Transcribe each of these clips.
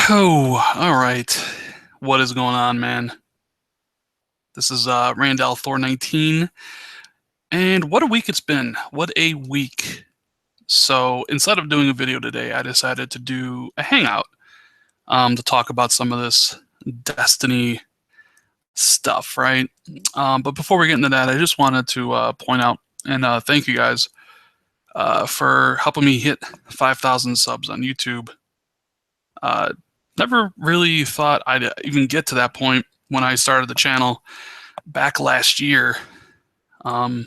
Oh, all right. What is going on, man? This is Randall Thor 19, and what a week it's been. What a week. So instead of doing a video today, I decided to do a hangout to talk about some of this Destiny stuff, right? But before we get into that, I just wanted to point out and thank you guys for helping me hit 5,000 subs on YouTube. Uh, Never really thought I'd even get to that point when I started the channel back last year. But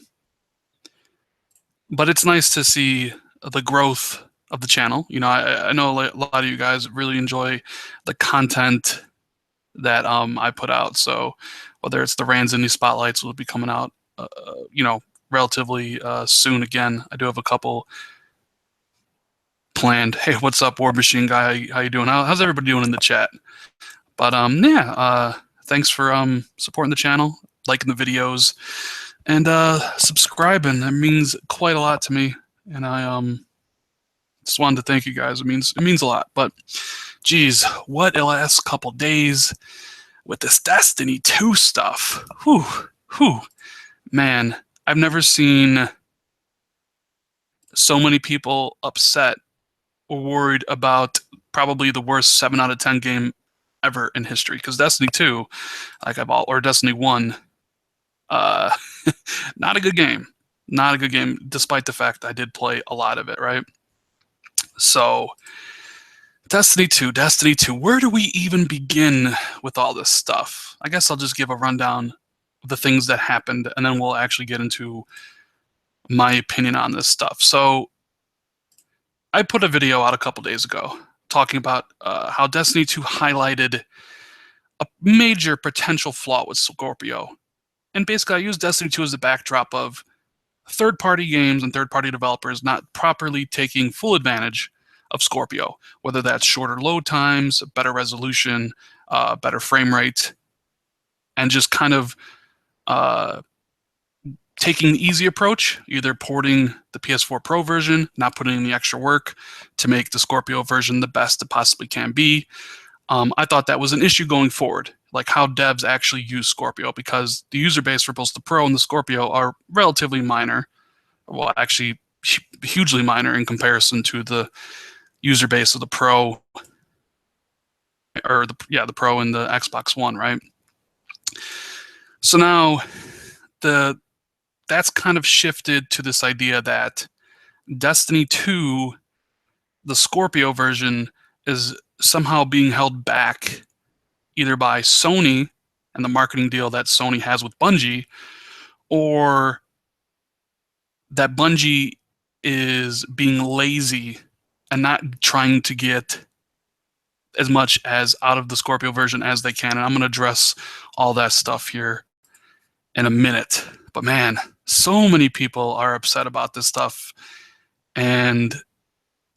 it's nice to see the growth of the channel. You know, I know a lot of you guys really enjoy the content that I put out. So whether it's the Rands Indie Spotlights will be coming out, you know, relatively soon again. I do have a couple planned. Hey, what's up, War Machine guy? How you doing? How's everybody doing in the chat? But yeah, thanks for supporting the channel, liking the videos, and subscribing. That means quite a lot to me, and I just wanted to thank you guys. It means a lot. But geez, what a last couple days with this Destiny 2 stuff. Whew, man, I've never seen so many people upset or worried about probably the worst 7 out of 10 game ever in history. Because Destiny 2, or Destiny 1, not a good game. Not a good game, despite the fact I did play a lot of it, right? So, Destiny 2, where do we even begin with all this stuff? I guess I'll just give a rundown of the things that happened, and then we'll actually get into my opinion on this stuff. So, I put a video out a couple days ago talking about how Destiny 2 highlighted a major potential flaw with Scorpio. And basically, I used Destiny 2 as the backdrop of third-party games and third-party developers not properly taking full advantage of Scorpio, whether that's shorter load times, better resolution, better frame rate, and just kind of taking the easy approach, either porting the PS4 Pro version, not putting in the extra work to make the Scorpio version the best it possibly can be. I thought that was an issue going forward, like how devs actually use Scorpio, because the user base for both the Pro and the Scorpio are relatively minor. Well, actually, hugely minor in comparison to the user base of the Pro, or the Pro and the Xbox One, right? So now that's kind of shifted to this idea that Destiny 2, the Scorpio version, is somehow being held back either by Sony and the marketing deal that Sony has with Bungie, or that Bungie is being lazy and not trying to get as much as out of the Scorpio version as they can. And I'm going to address all that stuff here in a minute. But man, so many people are upset about this stuff. And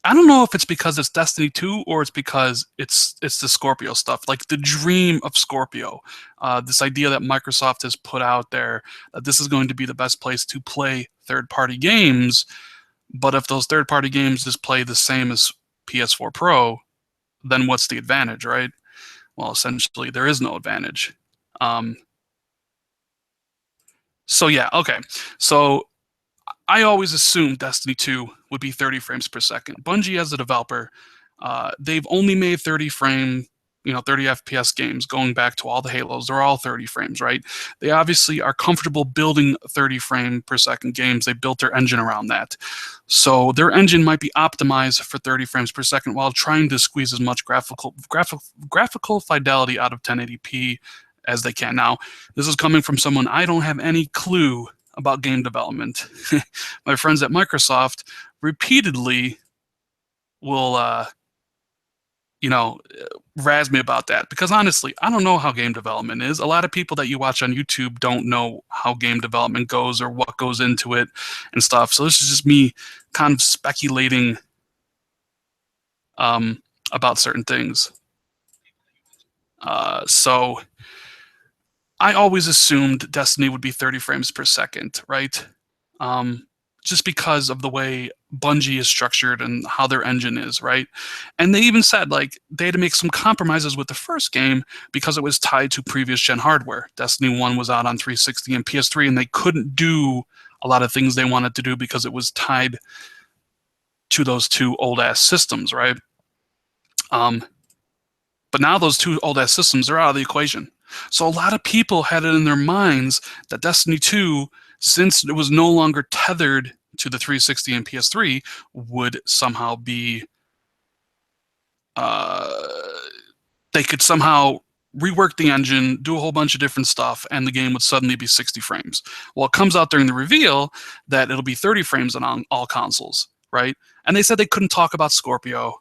I don't know if it's because it's Destiny 2 or it's because it's the Scorpio stuff, like the dream of Scorpio. This idea that Microsoft has put out there that this is going to be the best place to play third-party games. But if those third-party games just play the same as PS4 Pro, then what's the advantage, right? Well, essentially, there is no advantage. So yeah, okay. So I always assumed Destiny 2 would be 30 frames per second. Bungie, as a developer, they've only made 30 FPS games going back to all the Halos. They're all 30 frames, right? They obviously are comfortable building 30 frame per second games. They built their engine around that. So their engine might be optimized for 30 frames per second while trying to squeeze as much graphical fidelity out of 1080p as they can. Now, this is coming from someone I don't have any clue about game development. My friends at Microsoft repeatedly will, razz me about that, because honestly, I don't know how game development is. A lot of people that you watch on YouTube don't know how game development goes or what goes into it and stuff. So this is just me kind of speculating about certain things. So I always assumed Destiny would be 30 frames per second, right? just because of the way Bungie is structured and how their engine is, right? And they even said like they had to make some compromises with the first game because it was tied to previous gen hardware. Destiny 1 was out on 360 and PS3, and they couldn't do a lot of things they wanted to do because it was tied to those two old ass systems, right? But now those two old ass systems are out of the equation. So a lot of people had it in their minds that Destiny 2, since it was no longer tethered to the 360 and PS3, would somehow be they could somehow rework the engine, do a whole bunch of different stuff, and the game would suddenly be 60 frames. Well, it comes out during the reveal that it'll be 30 frames on all consoles, right? And they said they couldn't talk about Scorpio,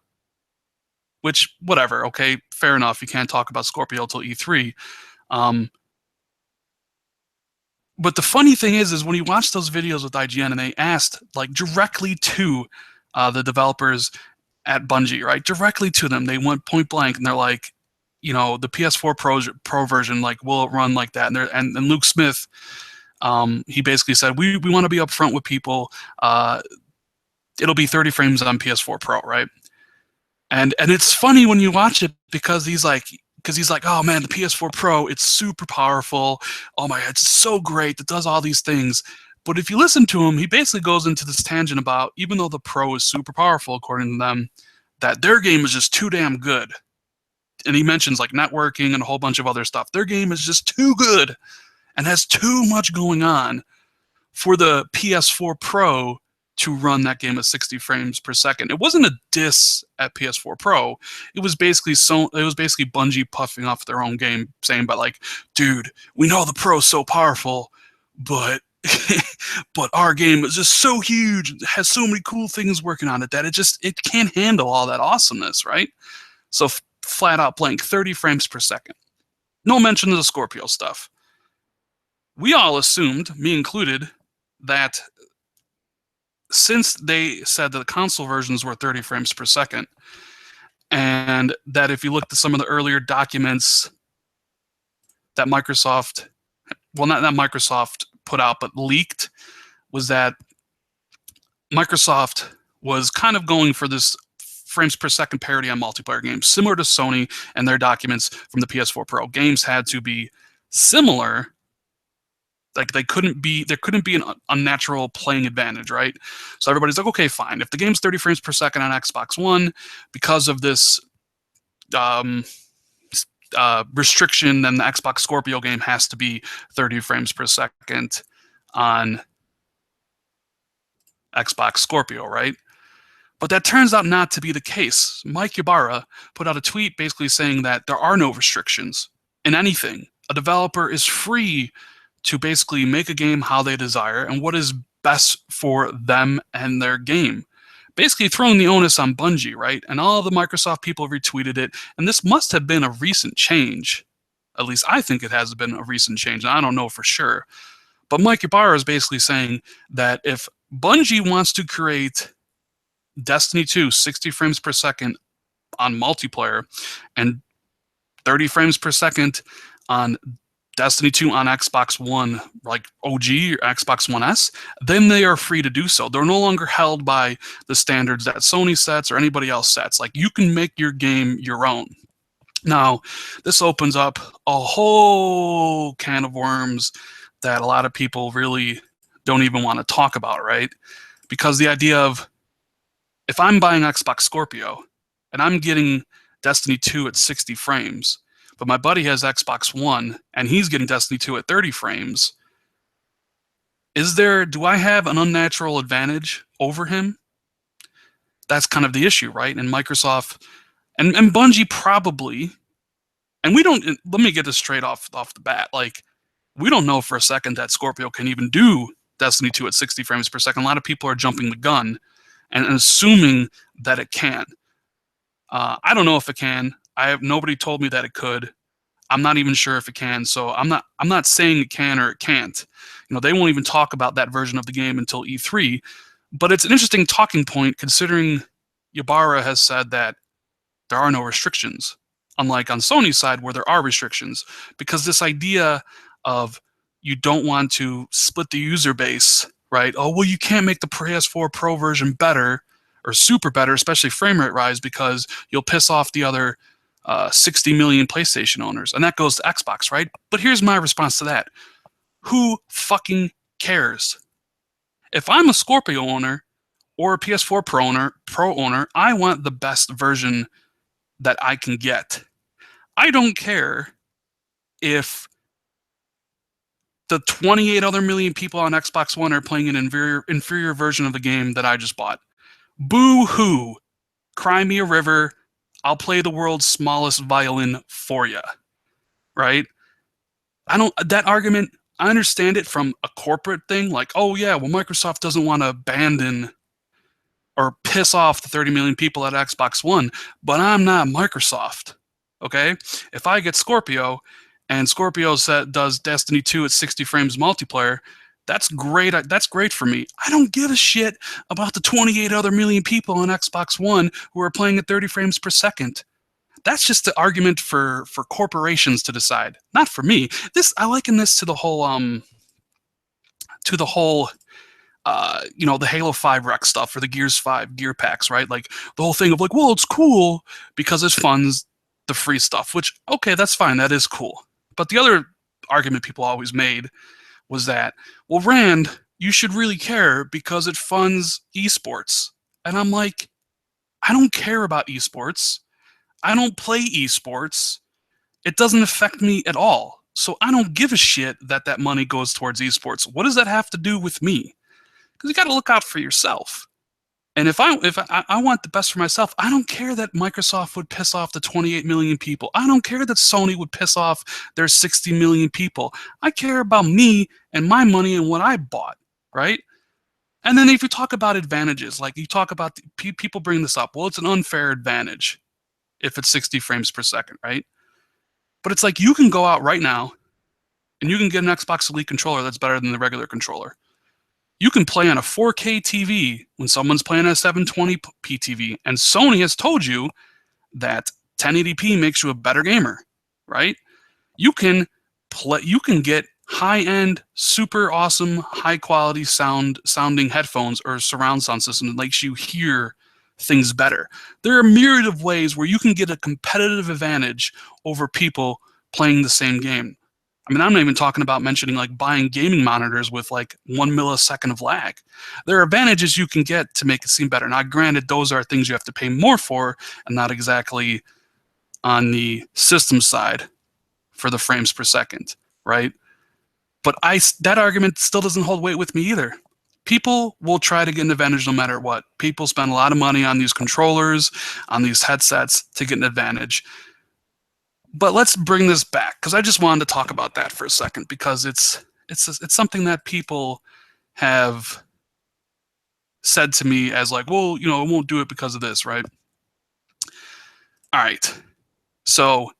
which, whatever, okay, fair enough. You can't talk about Scorpio till E3. But the funny thing is when you watch those videos with IGN and they asked like directly to the developers at Bungie, right? Directly to them, they went point blank and they're like, you know, the PS4 Pro version, like, will it run like that? And Luke Smith, he basically said, we want to be upfront with people. It'll be 30 frames on PS4 Pro, right? And it's funny when you watch it because he's like, oh man, the PS4 Pro, it's super powerful. Oh my God, it's so great. It does all these things. But if you listen to him, he basically goes into this tangent about, even though the Pro is super powerful, according to them, that their game is just too damn good. And he mentions like networking and a whole bunch of other stuff. Their game is just too good and has too much going on for the PS4 Pro to run that game at 60 frames per second. It wasn't a diss at PS4 Pro. It was basically Bungie puffing off their own game, saying, "But like, dude, we know the Pro's so powerful, but but our game is just so huge, it has so many cool things working on it that it can't handle all that awesomeness, right?" So flat out blank, 30 frames per second. No mention of the Scorpio stuff. We all assumed, me included, that since they said that the console versions were 30 frames per second, and that if you looked at some of the earlier documents that Microsoft, well, not Microsoft put out, but leaked, was that Microsoft was kind of going for this frames per second parity on multiplayer games, similar to Sony and their documents from the PS4 Pro. Games had to be similar. Like there couldn't be an unnatural playing advantage, right? So everybody's like, okay, fine. If the game's 30 frames per second on Xbox One, because of this restriction, then the Xbox Scorpio game has to be 30 frames per second on Xbox Scorpio, right? But that turns out not to be the case. Mike Ybarra put out a tweet basically saying that there are no restrictions in anything. A developer is free to basically make a game how they desire and what is best for them and their game. Basically throwing the onus on Bungie, right? And all the Microsoft people retweeted it, and this must have been a recent change. At least I think it has been a recent change, and I don't know for sure. But Mike Ybarra is basically saying that if Bungie wants to create Destiny 2 60 frames per second on multiplayer and 30 frames per second on Destiny 2 on Xbox One, like OG or Xbox One S, then they are free to do so. They're no longer held by the standards that Sony sets or anybody else sets. Like, you can make your game your own. Now, this opens up a whole can of worms that a lot of people really don't even want to talk about, right? Because the idea of, if I'm buying Xbox Scorpio and I'm getting Destiny 2 at 60 frames, but my buddy has Xbox One and he's getting Destiny 2 at 30 frames, do I have an unnatural advantage over him? That's kind of the issue, right? And Microsoft and Bungie probably, and let me get this straight off the bat, like, we don't know for a second that Scorpio can even do Destiny 2 at 60 frames per second. A lot of people are jumping the gun and assuming that it can. I don't know if it can. Nobody told me that it could. I'm not even sure if it can. So I'm not saying it can or it can't. You know, they won't even talk about that version of the game until E3. But it's an interesting talking point considering Ybarra has said that there are no restrictions, unlike on Sony's side where there are restrictions. Because this idea of you don't want to split the user base, right? Oh, well, you can't make the PS4 Pro version better or super better, especially frame rate rise, because you'll piss off the other 60 million PlayStation owners. And that goes to Xbox, right? But here's my response to that. Who fucking cares? If I'm a Scorpio owner or a PS4 Pro owner, I want the best version that I can get. I don't care if the 28 other million people on Xbox One are playing an inferior version of the game that I just bought. Boo hoo. Cry me a river. I'll play the world's smallest violin for you. Right? That argument, I understand it from a corporate thing, like, oh yeah, well, Microsoft doesn't want to abandon or piss off the 30 million people at Xbox One, but I'm not Microsoft. Okay? If I get Scorpio and Scorpio does Destiny 2 at 60 frames multiplayer, that's great. That's great for me. I don't give a shit about the 28 other million people on Xbox One who are playing at 30 frames per second. That's just the argument for corporations to decide, not for me. I liken this to the whole the Halo 5 rec stuff or the Gears 5 gear packs, right? Like the whole thing of like, well, it's cool because it funds the free stuff, which, okay, that's fine. That is cool. But the other argument people always made was that, well, Rand, you should really care because it funds esports. And I'm like, I don't care about esports. I don't play esports. It doesn't affect me at all. So I don't give a shit that money goes towards esports. What does that have to do with me? Because you got to look out for yourself. And if I want the best for myself, I don't care that Microsoft would piss off the 28 million people. I don't care that Sony would piss off their 60 million people. I care about me and my money and what I bought, right? And then if you talk about advantages, like you talk about people bring this up, well, it's an unfair advantage if it's 60 frames per second, right? But it's like you can go out right now and you can get an Xbox Elite controller that's better than the regular controller. You can play on a 4K TV when someone's playing a 720p TV, and Sony has told you that 1080p makes you a better gamer, right? You can get high-end, super awesome, high-quality sounding headphones or surround sound system that makes you hear things better. There are a myriad of ways where you can get a competitive advantage over people playing the same game. I mean, I'm not even talking about mentioning like buying gaming monitors with like 1 millisecond of lag. There are advantages you can get to make it seem better. Now, granted, those are things you have to pay more for and not exactly on the system side for the frames per second, right? But that argument still doesn't hold weight with me either. People will try to get an advantage no matter what. People spend a lot of money on these controllers, on these headsets to get an advantage. But let's bring this back, because I just wanted to talk about that for a second, because it's something that people have said to me as like, well, it won't do it because of this, right? All right. So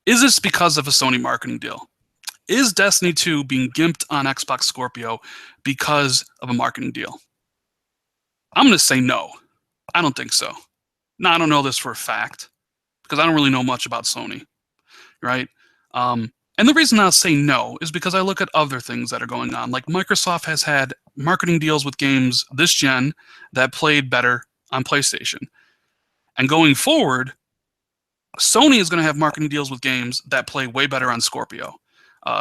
is this because of a Sony marketing deal? Is Destiny 2 being gimped on Xbox Scorpio because of a marketing deal? I'm going to say no. I don't think so. Now, I don't know this for a fact, because I don't really know much about Sony, right? And the reason I'll say no is because I look at other things that are going on. Like Microsoft has had marketing deals with games this gen that played better on PlayStation. And going forward, Sony is going to have marketing deals with games that play way better on Scorpio.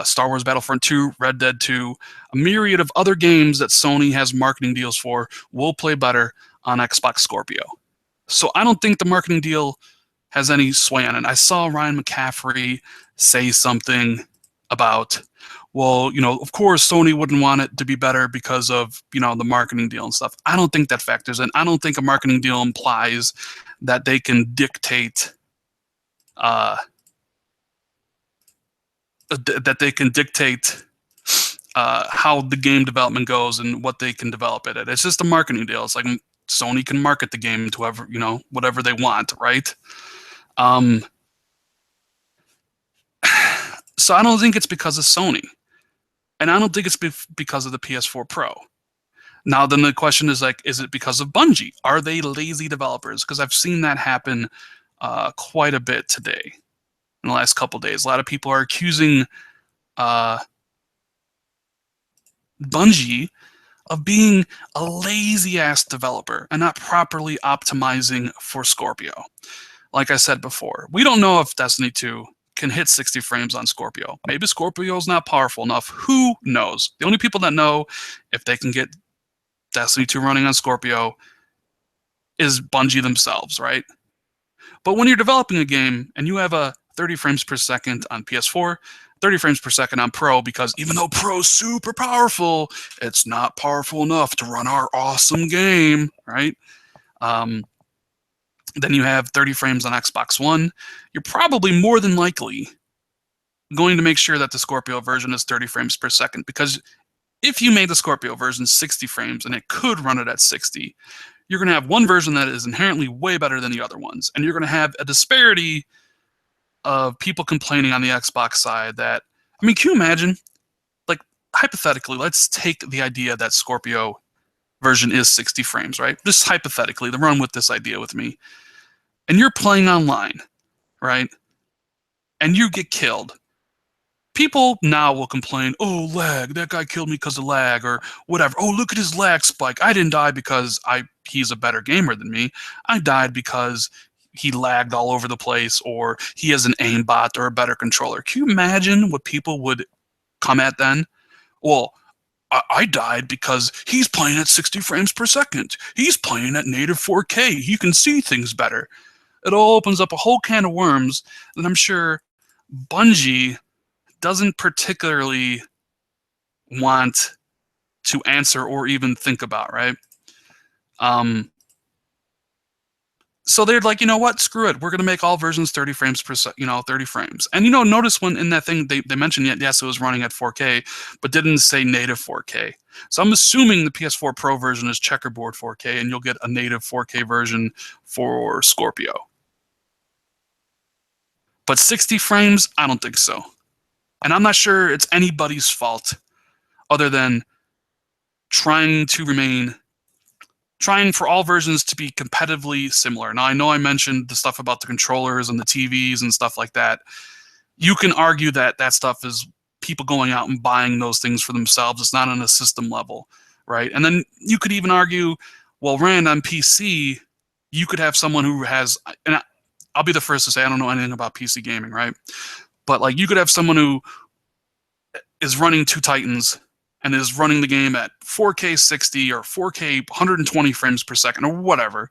Star Wars Battlefront 2, Red Dead 2, a myriad of other games that Sony has marketing deals for will play better on Xbox Scorpio. So I don't think the marketing deal has any sway on it. I saw Ryan McCaffrey say something about, well, of course Sony wouldn't want it to be better because of, the marketing deal and stuff. I don't think that factors in. I don't think a marketing deal implies that they can dictate how the game development goes and what they can develop it at. It's just a marketing deal. It's like Sony can market the game to whoever, whatever they want, right? So I don't think it's because of Sony. And I don't think it's because of the PS4 Pro. Now, then the question is like, is it because of Bungie? Are they lazy developers? Because I've seen that happen quite a bit today, in the last couple of days. A lot of people are accusing Bungie of being a lazy-ass developer and not properly optimizing for Scorpio. Like I said before, we don't know if Destiny 2 can hit 60 frames on Scorpio. Maybe Scorpio's not powerful enough. Who knows? The only people that know if they can get Destiny 2 running on Scorpio is Bungie themselves, right? But when you're developing a game and you have a 30 frames per second on PS4, 30 frames per second on Pro, because even though Pro's super powerful, it's not powerful enough to run our awesome game, right? Then you have 30 frames on Xbox One. You're probably more than likely going to make sure that the Scorpio version is 30 frames per second, because if you made the Scorpio version 60 frames and it could run it at 60, you're going to have one version that is inherently way better than the other ones. And you're going to have a disparity of people complaining on the Xbox side that, I mean, can you imagine, like, hypothetically, let's take the idea that Scorpio version is 60 frames, right? Just hypothetically, to run with this idea with me. And you're playing online, right? And you get killed. People now will complain, oh, lag, that guy killed me because of lag, or whatever. Oh, look at his lag spike. I didn't die because he's a better gamer than me. I died because he lagged all over the place, or he has an aimbot or a better controller. Can you imagine what people would come at then? Well, I died because he's playing at 60 frames per second. He's playing at native 4K. He can see things better. It all opens up a whole can of worms that I'm sure Bungie doesn't particularly want to answer or even think about, right? So they're like, you know what? Screw it. We're going to make all versions 30 frames per second, 30 frames. And, notice when in that thing they mentioned, yes, it was running at 4K, but didn't say native 4K. So I'm assuming the PS4 Pro version is checkerboard 4K, and you'll get a native 4K version for Scorpio. But 60 frames, I don't think so. And I'm not sure it's anybody's fault other than trying for all versions to be competitively similar. Now, I know I mentioned the stuff about the controllers and the TVs and stuff like that. You can argue that that stuff is people going out and buying those things for themselves. It's not on a system level, right? And then you could even argue, well, Rand, on PC, you could have someone who has, and I'll be the first to say I don't know anything about PC gaming, right? But like you could have someone who is running two Titans and is running the game at 4K 60 or 4K 120 frames per second or whatever,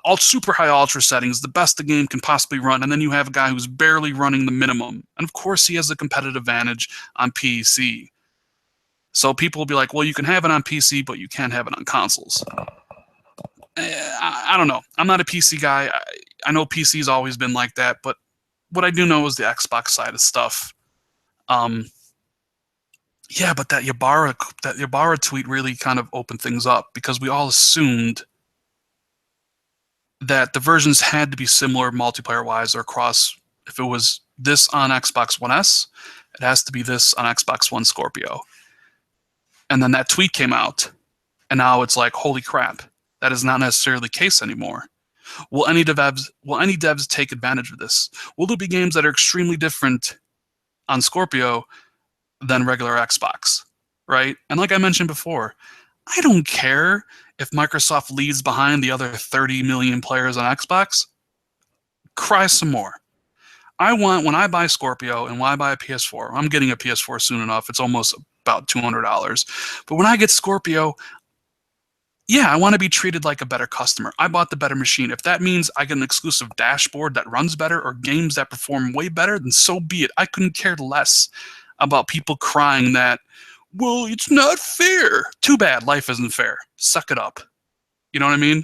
all super high ultra settings, the best the game can possibly run, and then you have a guy who's barely running the minimum. And of course he has a competitive advantage on PC. So people will be like, well, you can have it on PC, but you can't have it on consoles. I don't know. I'm not a PC guy. I know PC's always been like that, but what I do know is the Xbox side of stuff. Yeah, but that Ybarra tweet really kind of opened things up because we all assumed that the versions had to be similar multiplayer-wise or across. If it was this on Xbox One S, it has to be this on Xbox One Scorpio. And then that tweet came out, and now it's like, holy crap, that is not necessarily the case anymore. Will any devs take advantage of this? Will there be games that are extremely different on Scorpio than regular Xbox, right? And like I mentioned before, I don't care if Microsoft leaves behind the other 30 million players on Xbox. Cry some more. I want, when I buy Scorpio and when I buy a PS4, I'm getting a PS4 soon enough. It's almost about $200. But when I get Scorpio, yeah, I want to be treated like a better customer. I bought the better machine. If that means I get an exclusive dashboard that runs better or games that perform way better, then so be it. I couldn't care less about people crying that, well, it's not fair. Too bad. Life isn't fair. Suck it up. You know what I mean?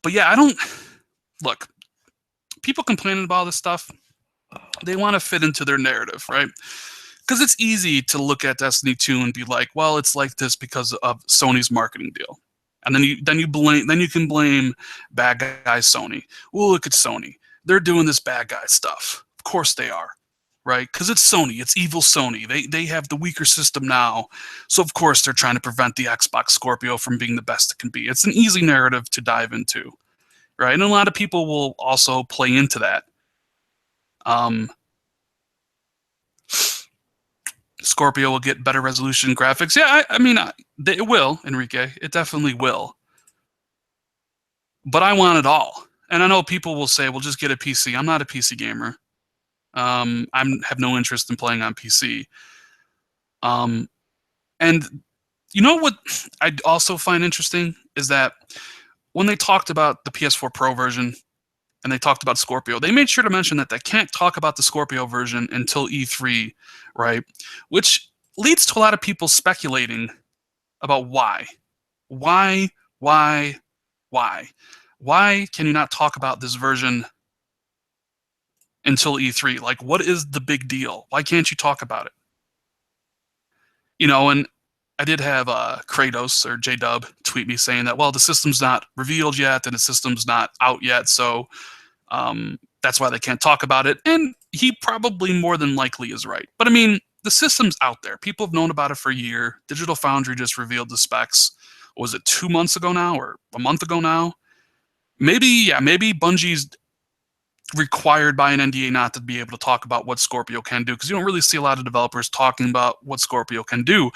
But yeah, look, people complaining about all this stuff, they want to fit into their narrative, right? Because it's easy to look at Destiny 2 and be like, well, it's like this because of Sony's marketing deal. And then you can blame bad guy Sony. Well, look at Sony. They're doing this bad guy stuff. Of course they are, right? Because it's Sony. It's evil Sony. They have the weaker system now. So of course they're trying to prevent the Xbox Scorpio from being the best it can be. It's an easy narrative to dive into, right? And a lot of people will also play into that. Scorpio will get better resolution graphics. Yeah, I mean, it will, Enrique. It definitely will. But I want it all. And I know people will say, well, just get a PC. I'm not a PC gamer. I have no interest in playing on PC. And you know what I also find interesting is that when they talked about the PS4 Pro version and they talked about Scorpio, they made sure to mention that they can't talk about the Scorpio version until E3, right? Which leads to a lot of people speculating about why. Why, why, why? Why can you not talk about this version until E3? Like, what is the big deal? Why can't you talk about it? And I did have Kratos or J-Dub tweet me saying that, well, the system's not revealed yet and the system's not out yet, so that's why they can't talk about it. And he probably more than likely is right. But I mean, the system's out there. People have known about it for a year. Digital Foundry just revealed the specs. Was it 2 months ago now or a month ago now? Maybe Bungie's required by an NDA not to be able to talk about what Scorpio can do, because you don't really see a lot of developers talking about what Scorpio can do.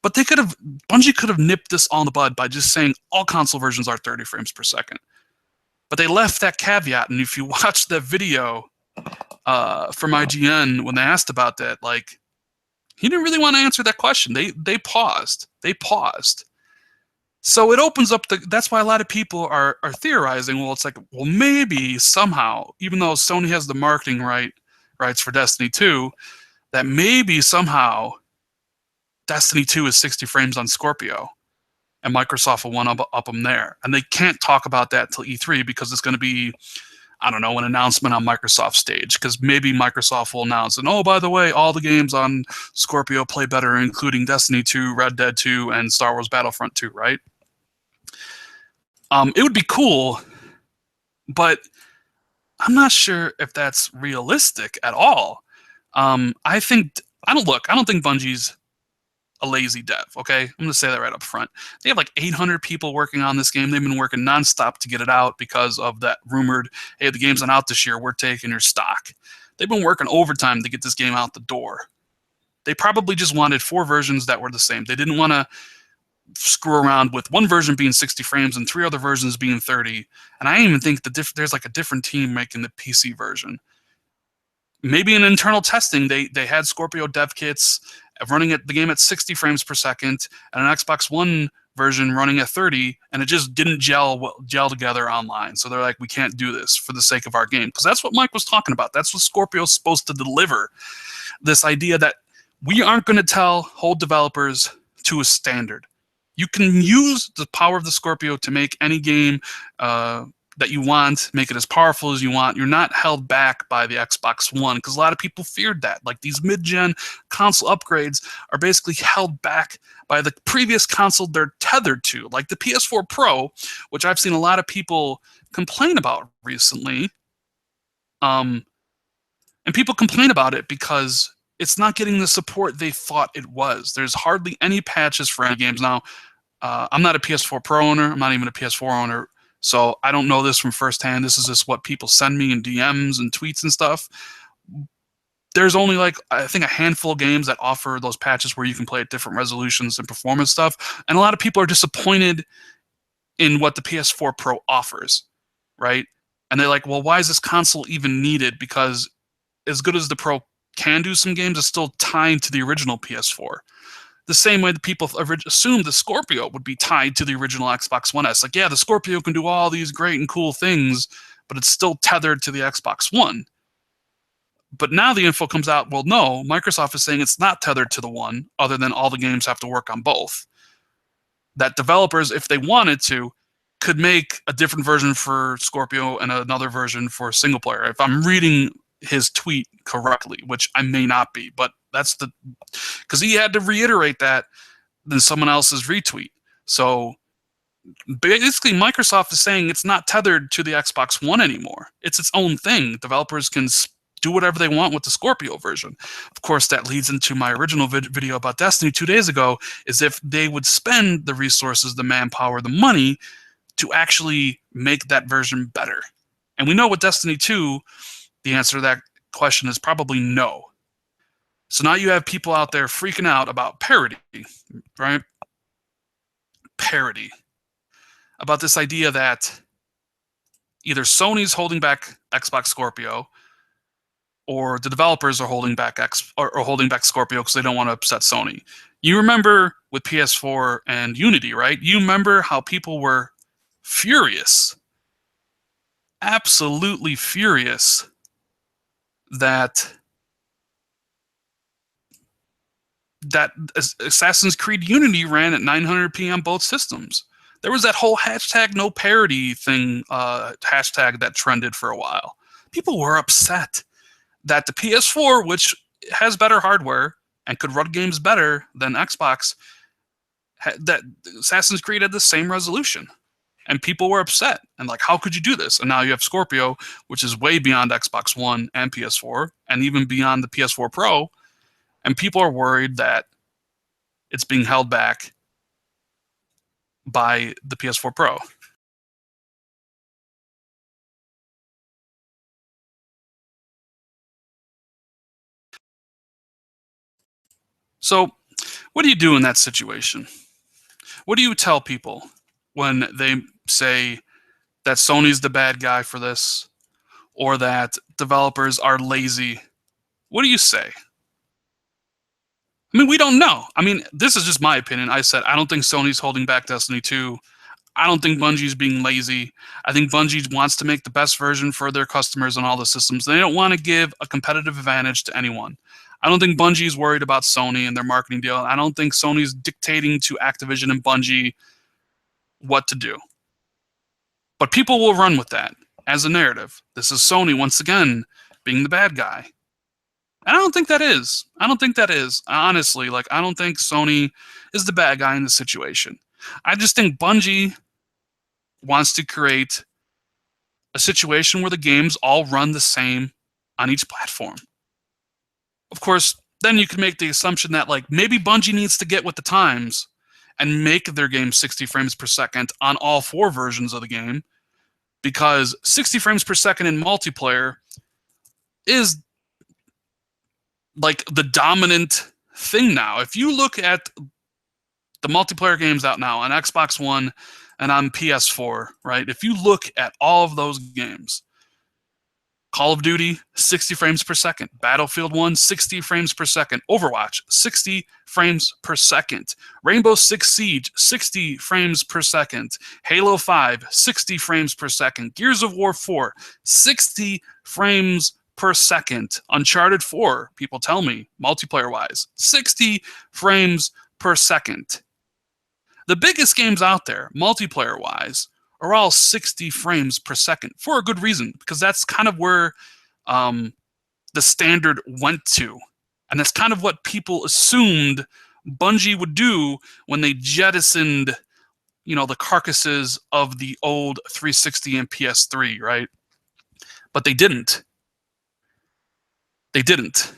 But Bungie could have nipped this all in the bud by just saying all console versions are 30 frames per second. But they left that caveat, and if you watch the video from IGN when they asked about that, like, he didn't really want to answer that question. They paused. So it opens up that's why a lot of people are theorizing, well, it's like, well, maybe somehow, even though Sony has the marketing rights for Destiny 2, that maybe somehow Destiny 2 is 60 frames on Scorpio, and Microsoft will one-up them there. And they can't talk about that till E3 because it's going to be, I don't know, an announcement on Microsoft's stage, because maybe Microsoft will announce, and oh, by the way, all the games on Scorpio play better, including Destiny 2, Red Dead 2, and Star Wars Battlefront 2, right? It would be cool, but I'm not sure if that's realistic at all. I don't think Bungie's a lazy dev, okay? I'm going to say that right up front. They have like 800 people working on this game. They've been working nonstop to get it out because of that rumored, hey, the game's not out this year, we're taking your stock. They've been working overtime to get this game out the door. They probably just wanted 4 versions that were the same. They didn't want to screw around with one version being 60 frames and 3 other versions being 30. And I didn't even think there's like a different team making the PC version. Maybe in internal testing, they had Scorpio dev kits running the game at 60 frames per second and an Xbox One version running at 30, and it just didn't gel together online. So they're like, we can't do this for the sake of our game. Because that's what Mike was talking about. That's what Scorpio's supposed to deliver. This idea that we aren't going to hold developers to a standard. You can use the power of the Scorpio to make any game that you want, make it as powerful as you want. You're not held back by the Xbox One, because a lot of people feared that. Like, these mid-gen console upgrades are basically held back by the previous console they're tethered to, like the PS4 Pro, which I've seen a lot of people complain about recently. And people complain about it because it's not getting the support they thought it was. There's hardly any patches for any games. Now, I'm not a PS4 Pro owner. I'm not even a PS4 owner. So I don't know this from firsthand. This is just what people send me in DMs and tweets and stuff. There's only I think a handful of games that offer those patches where you can play at different resolutions and performance stuff. And a lot of people are disappointed in what the PS4 Pro offers, right? And they're like, well, why is this console even needed? Because as good as the Pro can do some games, it's still tied to the original PS4. The same way that people assumed the Scorpio would be tied to the original Xbox One S. Like, yeah, the Scorpio can do all these great and cool things, but it's still tethered to the Xbox One. But now the info comes out, well, no, Microsoft is saying it's not tethered to the One, other than all the games have to work on both. That developers, if they wanted to, could make a different version for Scorpio and another version for single player. If I'm reading his tweet correctly, which I may not be, but that's because he had to reiterate that than someone else's retweet. So basically, Microsoft is saying it's not tethered to the Xbox One anymore. It's its own thing. Developers can do whatever they want with the Scorpio version. Of course, that leads into my original video about Destiny 2 days ago, is if they would spend the resources, the manpower, the money to actually make that version better. And we know with Destiny 2, the answer to that question is probably no. So now you have people out there freaking out about parity, right? Parity. About this idea that either Sony's holding back Xbox Scorpio or the developers are holding back holding back Scorpio because they don't want to upset Sony. You remember with PS4 and Unity, right? You remember how people were furious, absolutely furious that Assassin's Creed Unity ran at 900p on both systems. There was that whole hashtag no parity thing, hashtag that trended for a while. People were upset that the PS4, which has better hardware and could run games better than Xbox, that Assassin's Creed had the same resolution. And people were upset. And like, how could you do this? And now you have Scorpio, which is way beyond Xbox One and PS4, and even beyond the PS4 Pro. And people are worried that it's being held back by the PS4 Pro. So, what do you do in that situation? What do you tell people when they say that Sony's the bad guy for this or that developers are lazy? What do you say? I mean, we don't know. I mean, this is just my opinion. I said, I don't think Sony's holding back Destiny 2. I don't think Bungie's being lazy. I think Bungie wants to make the best version for their customers on all the systems. They don't want to give a competitive advantage to anyone. I don't think Bungie's worried about Sony and their marketing deal. I don't think Sony's dictating to Activision and Bungie what to do. But people will run with that as a narrative. This is Sony, once again, being the bad guy. And I don't think that is. I don't think that is. Honestly, like, I don't think Sony is the bad guy in this situation. I just think Bungie wants to create a situation where the games all run the same on each platform. Of course, then you can make the assumption that like maybe Bungie needs to get with the times and make their game 60 frames per second on all 4 versions of the game, because 60 frames per second in multiplayer is like the dominant thing now. If you look at the multiplayer games out now on Xbox One and on PS4, right? If you look at all of those games, Call of Duty, 60 frames per second. Battlefield 1, 60 frames per second. Overwatch, 60 frames per second. Rainbow Six Siege, 60 frames per second. Halo 5, 60 frames per second. Gears of War 4, 60 frames per second. Uncharted 4, people tell me, multiplayer-wise, 60 frames per second. The biggest games out there, multiplayer-wise, are all 60 frames per second for a good reason, because that's kind of where the standard went to. And that's kind of what people assumed Bungie would do when they jettisoned, the carcasses of the old 360 and PS3, right? But they didn't. They didn't.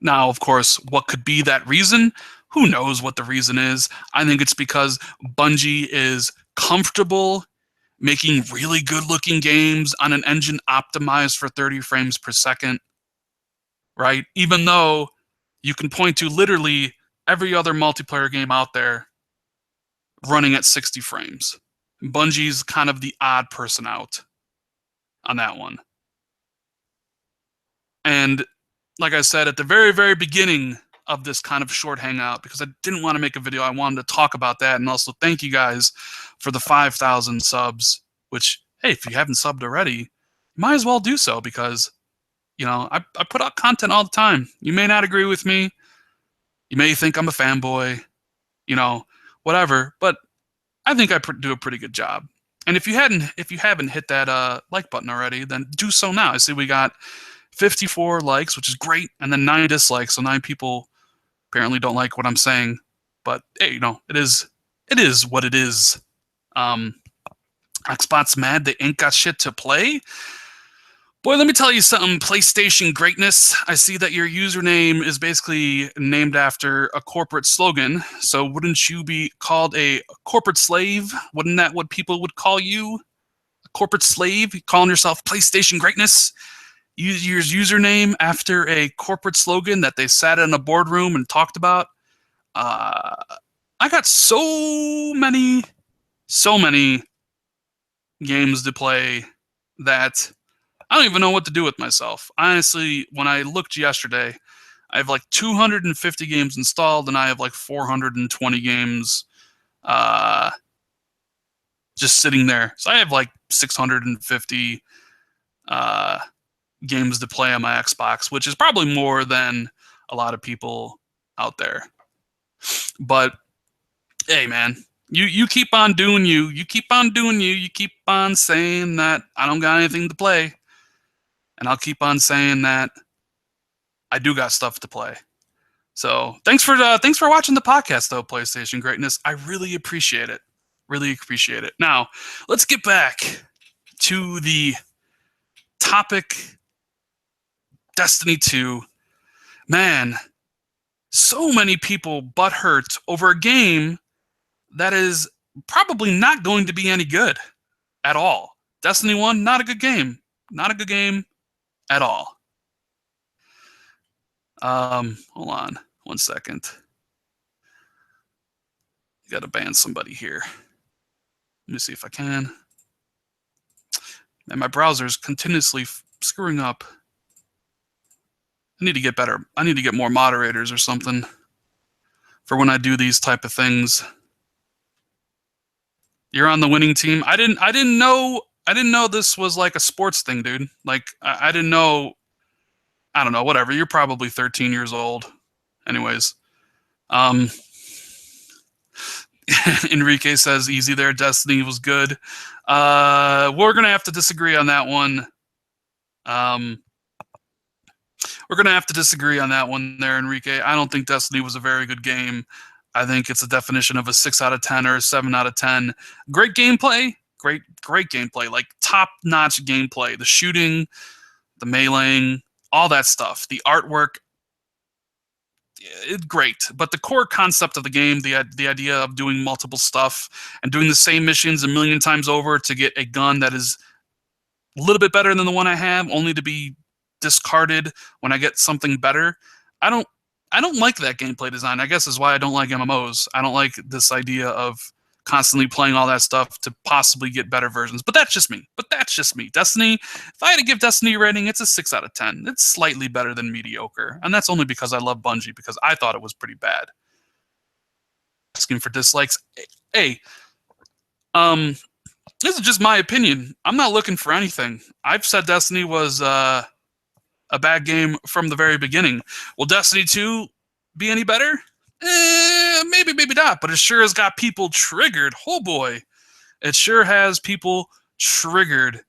Now, of course, what could be that reason? Who knows what the reason is? I think it's because Bungie is comfortable making really good-looking games on an engine optimized for 30 frames per second, right? Even though you can point to literally every other multiplayer game out there running at 60 frames. Bungie's kind of the odd person out on that one. And like I said, at the very, very beginning of this kind of short hangout, because I didn't want to make a video, I wanted to talk about that, and also thank you guys for the 5,000 subs, which, hey, if you haven't subbed already, you might as well do so, because, I put out content all the time. You may not agree with me. You may think I'm a fanboy, whatever, but I think I do a pretty good job. And if you haven't hit that like button already, then do so now. I see we got 54 likes, which is great, and then 9 dislikes, so 9 people apparently don't like what I'm saying. But hey, it is what it is. Xbox mad they ain't got shit to play. Boy, let me tell you something, PlayStation greatness. I see that your username is basically named after a corporate slogan, so wouldn't you be called a corporate slave? Wouldn't that what people would call you? A corporate slave? You calling yourself PlayStation greatness? use your username after a corporate slogan that they sat in a boardroom and talked about. I got so many games to play that I don't even know what to do with myself. Honestly, when I looked yesterday, I have like 250 games installed, and I have like 420 games just sitting there. So I have like 650 games to play on my Xbox, which is probably more than a lot of people out there. But hey, man, you keep on doing you. You keep on doing you. You keep on saying that I don't got anything to play, and I'll keep on saying that I do got stuff to play. So thanks for watching the podcast, though, PlayStation Greatness. I really appreciate it. Really appreciate it. Now, let's get back to the topic, Destiny 2. Man, so many people butthurt over a game that is probably not going to be any good at all. Destiny 1, not a good game. Not a good game at all. Hold on 1 second. Got to ban somebody here. Let me see if I can. And my browser's continuously screwing up. I need to get better. I need to get more moderators or something for when I do these type of things. You're on the winning team. I didn't know this was like a sports thing, dude. Like I didn't know. I don't know. Whatever. You're probably 13 years old. Anyways, Enrique says easy there. Destiny was good. We're gonna have to disagree on that one. We're gonna have to disagree on that one there, Enrique. I don't think Destiny was a very good game. I think it's a definition of a 6 out of 10 or a 7 out of 10. Great gameplay, great gameplay, like top-notch gameplay. The shooting, the meleeing, all that stuff. The artwork, great. But the core concept of the game, the idea of doing multiple stuff and doing the same missions a million times over to get a gun that is a little bit better than the one I have, only to be discarded when I get something better. I don't like that gameplay design. I guess is why I don't like MMOs. I don't like this idea of constantly playing all that stuff to possibly get better versions. But that's just me. Destiny, if I had to give Destiny a rating, it's a 6 out of 10. It's slightly better than mediocre. And that's only because I love Bungie, because I thought it was pretty bad. Asking for dislikes. Hey, this is just my opinion. I'm not looking for anything. I've said Destiny was a bad game from the very beginning. Will Destiny 2 be any better? Maybe, maybe not, but it sure has got people triggered. Oh boy. It sure has people triggered.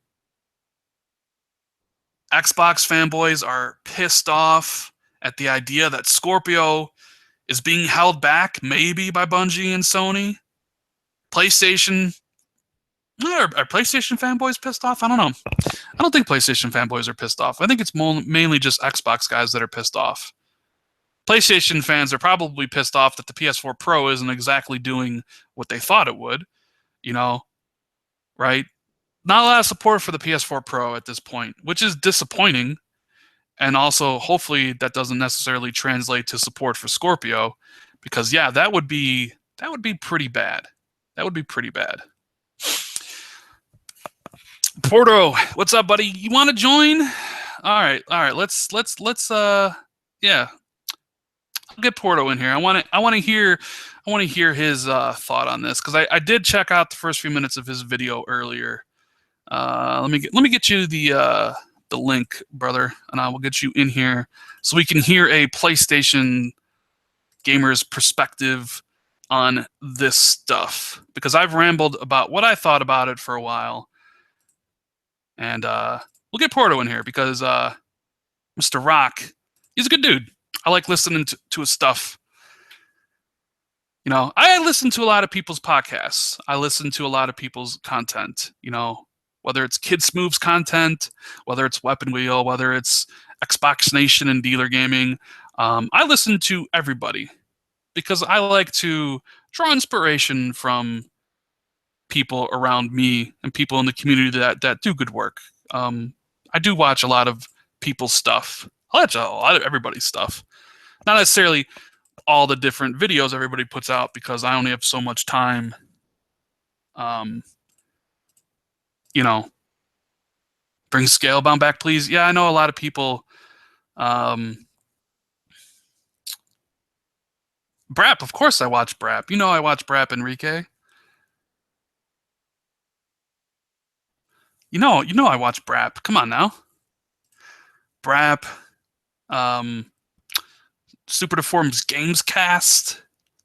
Xbox fanboys are pissed off at the idea that Scorpio is being held back, maybe by Bungie and Sony. PlayStation. Are PlayStation fanboys pissed off? I don't know. I don't think PlayStation fanboys are pissed off. I think it's mainly just Xbox guys that are pissed off. PlayStation fans are probably pissed off that the PS4 Pro isn't exactly doing what they thought it would, right? Not a lot of support for the PS4 Pro at this point, which is disappointing. And also, hopefully, that doesn't necessarily translate to support for Scorpio, because yeah, that would be pretty bad. That would be pretty bad. Porto, what's up, buddy? You want to join? All right. Let's yeah. I'll get Porto in here. I want to hear his thought on this, because I did check out the first few minutes of his video earlier. Let me get you the link, brother, and I will get you in here so we can hear a PlayStation gamer's perspective on this stuff, because I've rambled about what I thought about it for a while. And we'll get Porto in here because Mr. Rock, he's a good dude. I like listening to his stuff. I listen to a lot of people's podcasts. I listen to a lot of people's content, whether it's Kid Smooth's content, whether it's Weapon Wheel, whether it's Xbox Nation and Dealer Gaming. I listen to everybody because I like to draw inspiration from people around me and people in the community that do good work. I do watch a lot of people's stuff. I'll watch a lot of everybody's stuff. Not necessarily all the different videos everybody puts out because I only have so much time. You know, bring Scalebound back, please. Yeah, I know a lot of people. Brap, of course I watch Brap. You know I watch Brap, Enrique. You know I watch Brap. Come on now. Brap, um, Super Deforms Games Cast.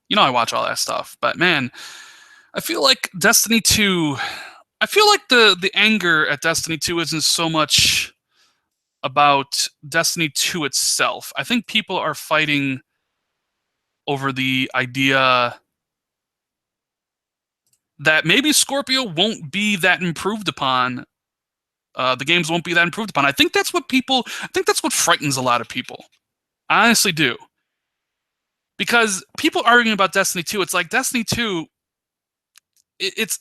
You know I watch all that stuff. But man, I feel like Destiny 2. I feel like the anger at Destiny 2 isn't so much about Destiny 2 itself. I think people are fighting over the idea that maybe Scorpio won't be that improved upon. The games won't be that improved upon. I think that's what frightens a lot of people. I honestly do. Because people arguing about Destiny 2, it's like Destiny 2, it's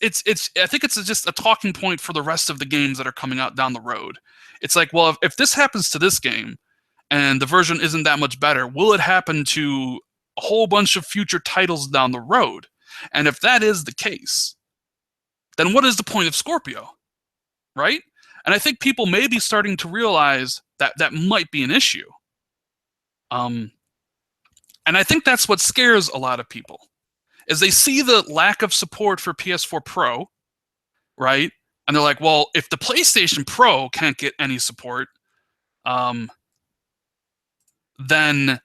I think it's just a talking point for the rest of the games that are coming out down the road. It's like, well, if this happens to this game and the version isn't that much better, will it happen to a whole bunch of future titles down the road? And if that is the case, then what is the point of Scorpio? Right? And I think people may be starting to realize that that might be an issue. And I think that's what scares a lot of people, is they see the lack of support for PS4 Pro, right? And they're like, well, if the PlayStation Pro can't get any support, then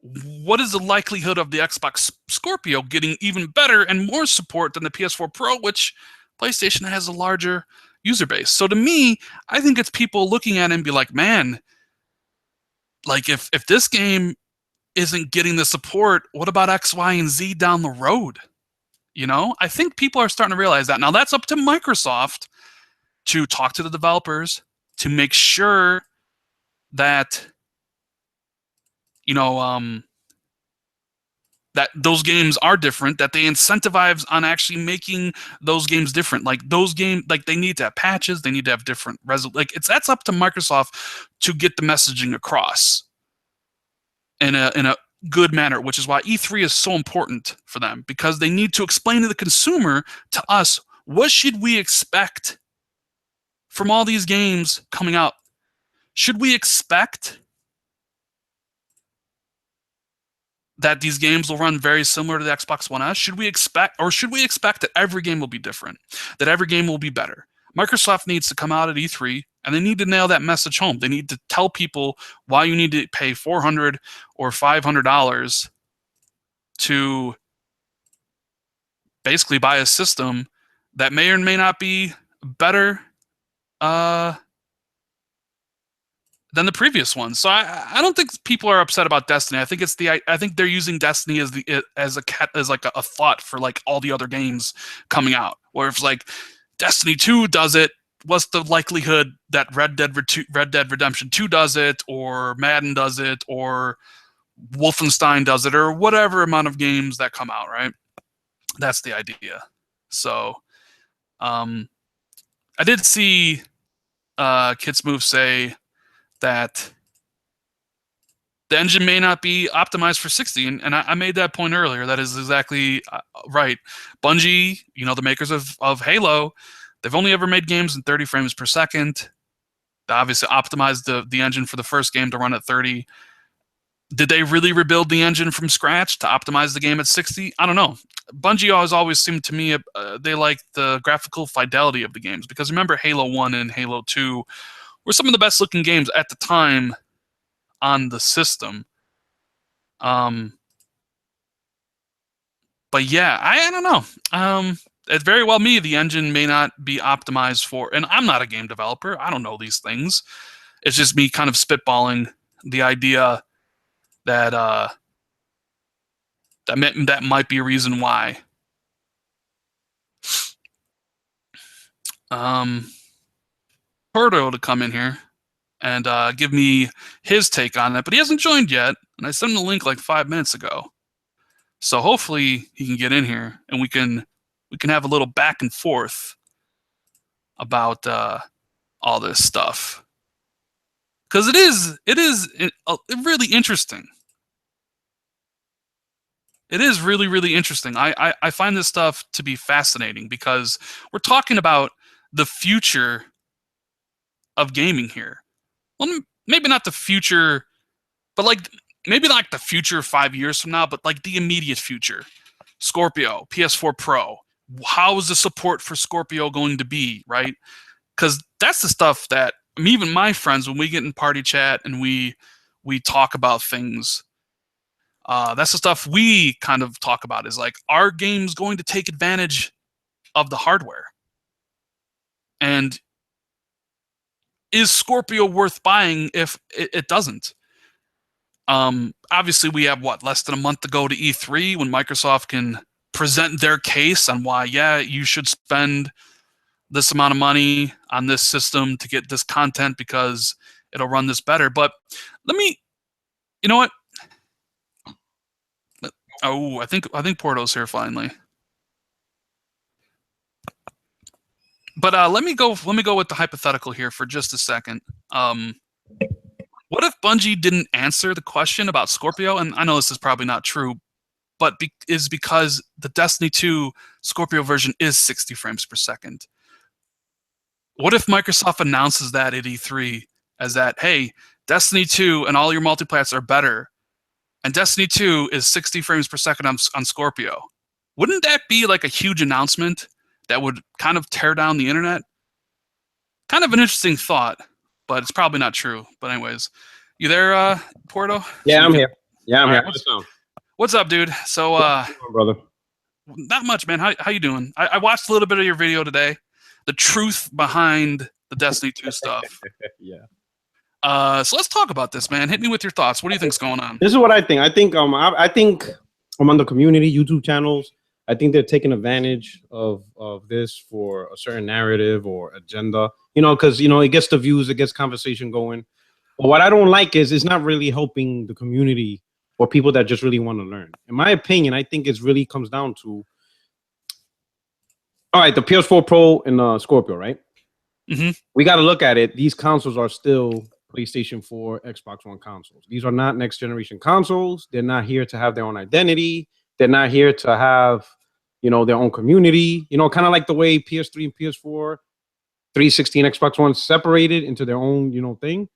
what is the likelihood of the Xbox Scorpio getting even better and more support than the PS4 Pro, which PlayStation has a larger user base? So to me, I think it's people looking at it and be like, man, like if this game isn't getting the support, what about X, Y, and Z down the road? You know, I think people are starting to realize that. Now that's up to Microsoft to talk to the developers to make sure that, you know, that those games are different, that they incentivize on actually making those games different. Like those games, like they need to have patches, they need to have different like that's up to Microsoft to get the messaging across in a good manner, which is why E3 is so important for them, because they need to explain to the consumer, to us, what should we expect from all these games coming out? Should we expect that these games will run very similar to the Xbox One S? Should we expect that every game will be different, that every game will be better? Microsoft needs to come out at E3 and they need to nail that message home. They need to tell people why you need to pay $400 or $500 to basically buy a system that may or may not be better than the previous one. So I don't think people are upset about Destiny. I think they're using Destiny as a thought for like all the other games coming out. Where if like Destiny 2 does it, what's the likelihood that Red Dead Redemption 2 does it, or Madden does it, or Wolfenstein does it, or whatever amount of games that come out, right? That's the idea. So I did see Kitsmove say that the engine may not be optimized for 60, and I made that point earlier. That is exactly right. Bungie, you know, the makers of Halo, they've only ever made games in 30 frames per second. They obviously optimized the engine for the first game to run at 30. Did they really rebuild the engine from scratch to optimize the game at 60? I don't know. Bungie always seemed to me they like the graphical fidelity of the games, because remember Halo 1 and Halo 2 were some of the best looking games at the time on the system. But yeah, I don't know. It's very well me. The engine may not be optimized for, and I'm not a game developer. I don't know these things. It's just me kind of spitballing the idea that that might be a reason why. Porto to come in here and give me his take on it, but he hasn't joined yet, and I sent him the link like 5 minutes ago. So hopefully he can get in here and we can have a little back and forth about all this stuff. because it is really interesting. It is really, really interesting. I find this stuff to be fascinating because we're talking about the future of gaming here. Well, maybe not the future, but like maybe not the future 5 years from now, but like the immediate future. Scorpio, PS4 Pro. How is the support for Scorpio going to be, right? Because that's the stuff that even my friends, when we get in party chat and we talk about things, that's the stuff we kind of talk about is like, are games going to take advantage of the hardware? And is Scorpio worth buying if it doesn't? Obviously, we have less than a month to go to E3 when Microsoft can present their case on why, yeah, you should spend this amount of money on this system to get this content because it'll run this better. But you know what? Oh, I think Porto's here finally. But let me go with the hypothetical here for just a second. What if Bungie didn't answer the question about Scorpio? And I know this is probably not true, but is because the Destiny 2 Scorpio version is 60 frames per second. What if Microsoft announces that at E3 as that, hey, Destiny 2 and all your multiplats are better, and Destiny 2 is 60 frames per second on Scorpio? Wouldn't that be like a huge announcement that would kind of tear down the internet? Kind of an interesting thought, but it's probably not true. But anyways, you there, Porto? Yeah, I'm here. Yeah, I'm here. What's up, dude? So, brother. Not much, man. How you doing? I watched a little bit of your video today. The truth behind the Destiny 2 stuff. Yeah. So let's talk about this, man. Hit me with your thoughts. What do you think's going on? This is what I think. I think among the community YouTube channels, I think they're taking advantage of this for a certain narrative or agenda. Because it gets the views, it gets conversation going. But what I don't like is it's not really helping the community or people that just really want to learn. In my opinion, I think it really comes down to, all right, the PS4 Pro and the Scorpio, right? Mm-hmm. We got to look at it. These consoles are still PlayStation 4, Xbox One consoles. These are not next generation consoles. They're not here to have their own identity. They're not here to have, their own community. Kind of like the way PS3 and PS4, 360 and Xbox One separated into their own, thing.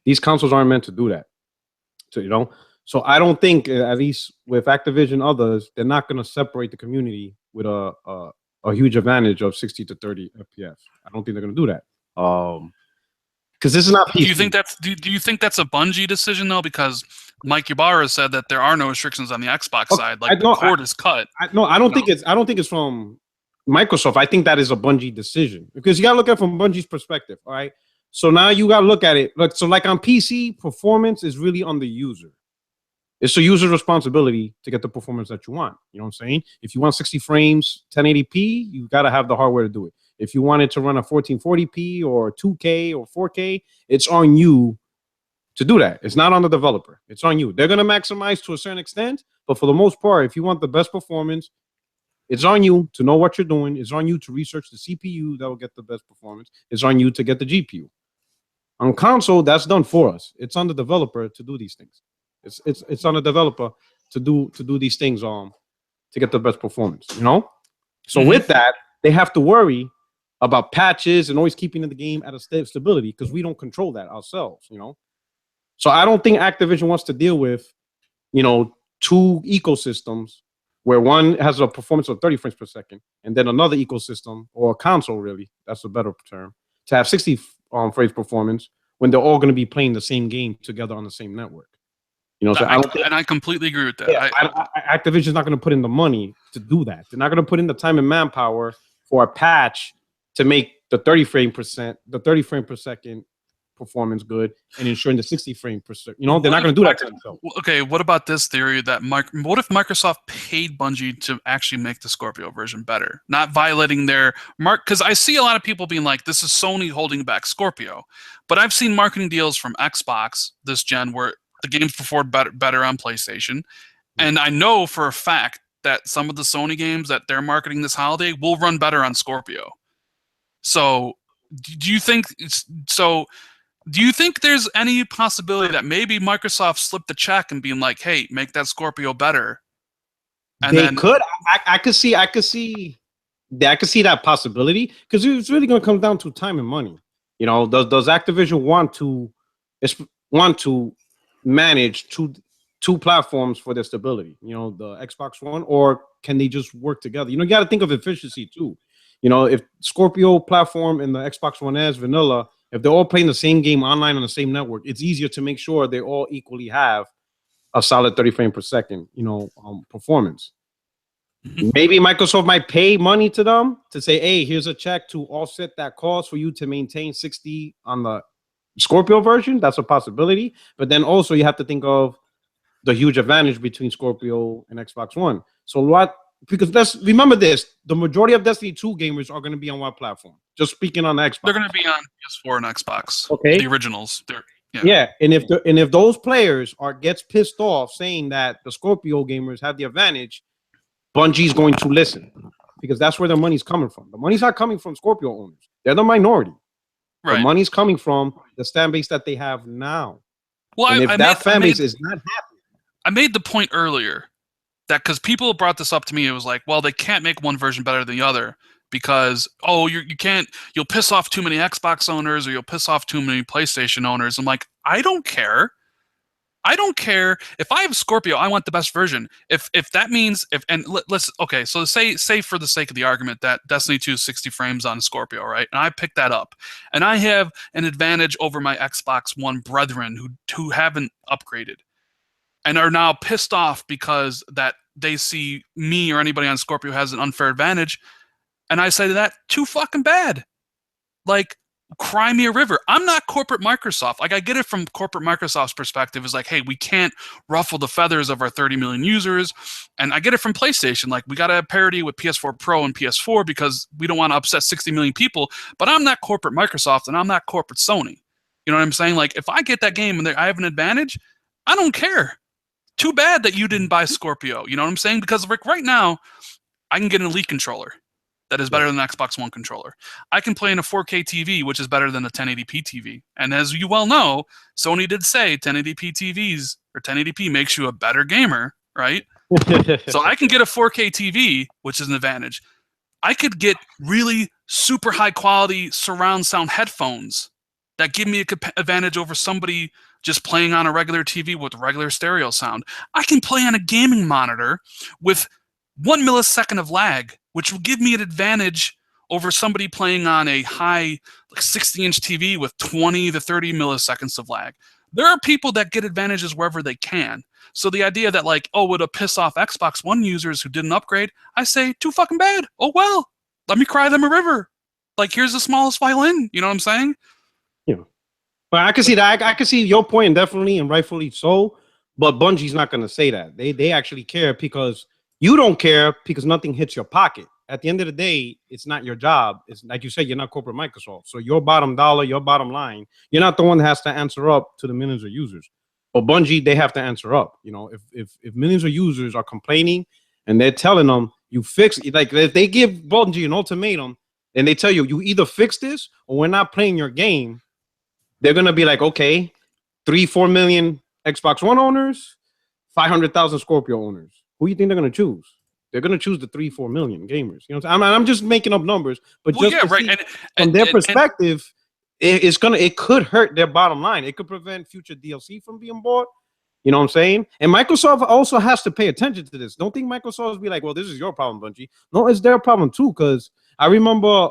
These consoles aren't meant to do that. So I don't think, at least with Activision, others, they're not going to separate the community with a huge advantage of 60 to 30 FPS. I don't think they're going to do that. Because this is not PC. Do you think that's a Bungie decision though? Because Mike Ybarra said that there are no restrictions on the Xbox side. Like the cord is cut. I don't think it's from Microsoft. I think that is a Bungie decision because you got to look at it from Bungie's perspective. All right. So now you got to look at it. Like on PC, performance is really on the user. It's a user responsibility to get the performance that you want. You know what I'm saying? If you want 60 frames, 1080p, you got to have the hardware to do it. If you want it to run a 1440p or 2K or 4K, it's on you to do that. It's not on the developer. It's on you. They're going to maximize to a certain extent, but for the most part, if you want the best performance, it's on you to know what you're doing. It's on you to research the CPU that will get the best performance. It's on you to get the GPU. On console, that's done for us. It's on the developer to do these things. It's on the developer to do these things to get the best performance, So with that, they have to worry about patches and always keeping the game at a stability because we don't control that ourselves, So I don't think Activision wants to deal with, two ecosystems where one has a performance of 30 frames per second and then another ecosystem or a console, really, that's a better term, to have 60 frames performance when they're all going to be playing the same game together on the same network. So I completely agree with that. Yeah, Activision's not going to put in the money to do that. They're not going to put in the time and manpower for a patch to make the 30 frame per second performance good and ensuring the 60 frame per second. They're not going to do that to themselves. Okay, what about this theory that what if Microsoft paid Bungie to actually make the Scorpio version better, not violating their mark? Because I see a lot of people being like, "This is Sony holding back Scorpio," but I've seen marketing deals from Xbox this gen where the games performed better on PlayStation. And I know for a fact that some of the Sony games that they're marketing this holiday will run better on Scorpio. So do you think Do you think there's any possibility that maybe Microsoft slipped the check and being like, "Hey, make that Scorpio better"? And They then could. I could see. I could see that possibility because it's really going to come down to time and money. You know, does Activision want to manage two platforms for their stability? You know, the Xbox One, or can they just work together? You know, you got to think of efficiency too. You know, if Scorpio platform and the Xbox One S vanilla, if they're all playing the same game online on the same network, it's easier to make sure they all equally have a solid 30 frame per second, performance. Maybe Microsoft might pay money to them to say, hey, here's a check to offset that cost for you to maintain 60 on the Scorpio version. That's a possibility. But then also you have to think of the huge advantage between Scorpio and Xbox One. So because let's remember this, the majority of Destiny 2 gamers are going to be on what platform? Just speaking on the Xbox. They're going to be on PS4 and Xbox. Okay. The originals. Yeah. And if those players gets pissed off saying that the Scorpio gamers have the advantage, Bungie's going to listen because that's where the money's coming from. The money's not coming from Scorpio owners. They're the minority. Right. The money's coming from the fan base that they have now. Well, and if that fan base is not happy. I made the point earlier that because people brought this up to me, it was like, well, they can't make one version better than the other because, you'll piss off too many Xbox owners or you'll piss off too many PlayStation owners. I'm like, I don't care. I don't care if I have Scorpio. I want the best version. If that means so say for the sake of the argument that Destiny 2 is 60 frames on Scorpio, right? And I pick that up, and I have an advantage over my Xbox One brethren who haven't upgraded, and are now pissed off because that they see me or anybody on Scorpio has an unfair advantage, and I say to that, too fucking bad. Like, cry me a river. I'm not corporate Microsoft. Like, I get it from corporate Microsoft's perspective. Is like, hey, we can't ruffle the feathers of our 30 million users. And I get it from PlayStation. Like, we got to have parity with PS4 Pro and PS4 because we don't want to upset 60 million people. But I'm not corporate Microsoft and I'm not corporate Sony. You know what I'm saying? Like, if I get that game and I have an advantage, I don't care. Too bad that you didn't buy Scorpio. You know what I'm saying? Because right now, I can get an Elite controller that is better than an Xbox One controller. I can play in a 4K TV, which is better than a 1080p TV. And as you well know, Sony did say 1080p TVs or 1080p makes you a better gamer, right? So I can get a 4K TV, which is an advantage. I could get really super high quality surround sound headphones that give me an advantage over somebody just playing on a regular TV with regular stereo sound. I can play on a gaming monitor with 1 millisecond of lag, which will give me an advantage over somebody playing on a high 60-inch TV with 20 to 30 milliseconds of lag. There are people that get advantages wherever they can. So the idea that would it piss off Xbox One users who didn't upgrade? I say, too fucking bad. Oh, well, let me cry them a river. Like, here's the smallest violin. You know what I'm saying? Yeah. But I can see that. I can see your point, definitely, and rightfully so. But Bungie's not going to say that. They actually care because you don't care because nothing hits your pocket. At the end of the day, it's not your job. It's like you said, you're not corporate Microsoft. So your bottom dollar, your bottom line, you're not the one that has to answer up to the millions of users. But Bungie, they have to answer up. You know, if millions of users are complaining and they're telling them you fix it, like if they give Bungie an ultimatum and they tell you you either fix this or we're not playing your game, they're gonna be like, okay, 3-4 million Xbox One owners, 500,000 Scorpio owners. Who do you think they're going to choose? They're going to choose the 3-4 million gamers. You know, I'm just making up numbers, but from their perspective, it could hurt their bottom line. It could prevent future DLC from being bought. You know what I'm saying? And Microsoft also has to pay attention to this. Don't think Microsoft will be like, well, this is your problem, Bungie. No, it's their problem too. Because I remember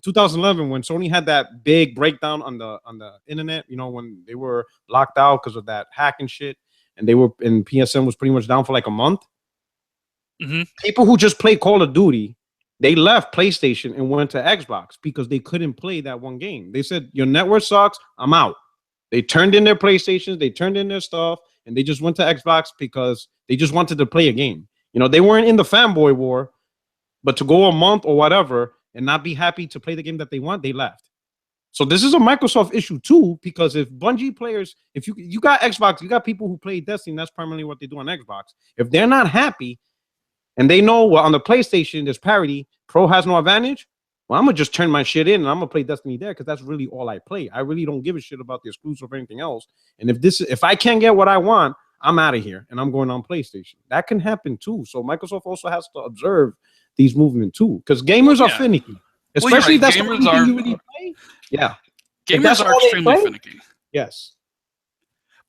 2011 when Sony had that big breakdown on the internet. You know, when they were locked out because of that hacking shit. And PSN was pretty much down for like a month. Mm-hmm. People who just play Call of Duty, they left PlayStation and went to Xbox because they couldn't play that one game. They said, your network sucks, I'm out. They turned in their PlayStations, they turned in their stuff, and they just went to Xbox because they just wanted to play a game. You know, they weren't in the fanboy war, but to go a month or whatever and not be happy to play the game that they want, they left. So this is a Microsoft issue too, because if Bungie players, if you got Xbox, you got people who play Destiny, that's primarily what they do on Xbox. If they're not happy and they know, well, on the PlayStation, there's parity, Pro has no advantage, well, I'm gonna just turn my shit in and I'm gonna play Destiny there because that's really all I play. I really don't give a shit about the exclusive or anything else. And if I can't get what I want, I'm out of here and I'm going on PlayStation. That can happen too. So Microsoft also has to observe these movements too, because gamers are finicky, especially if that's the only thing you really play. Yeah, gamers are extremely finicky. Yes.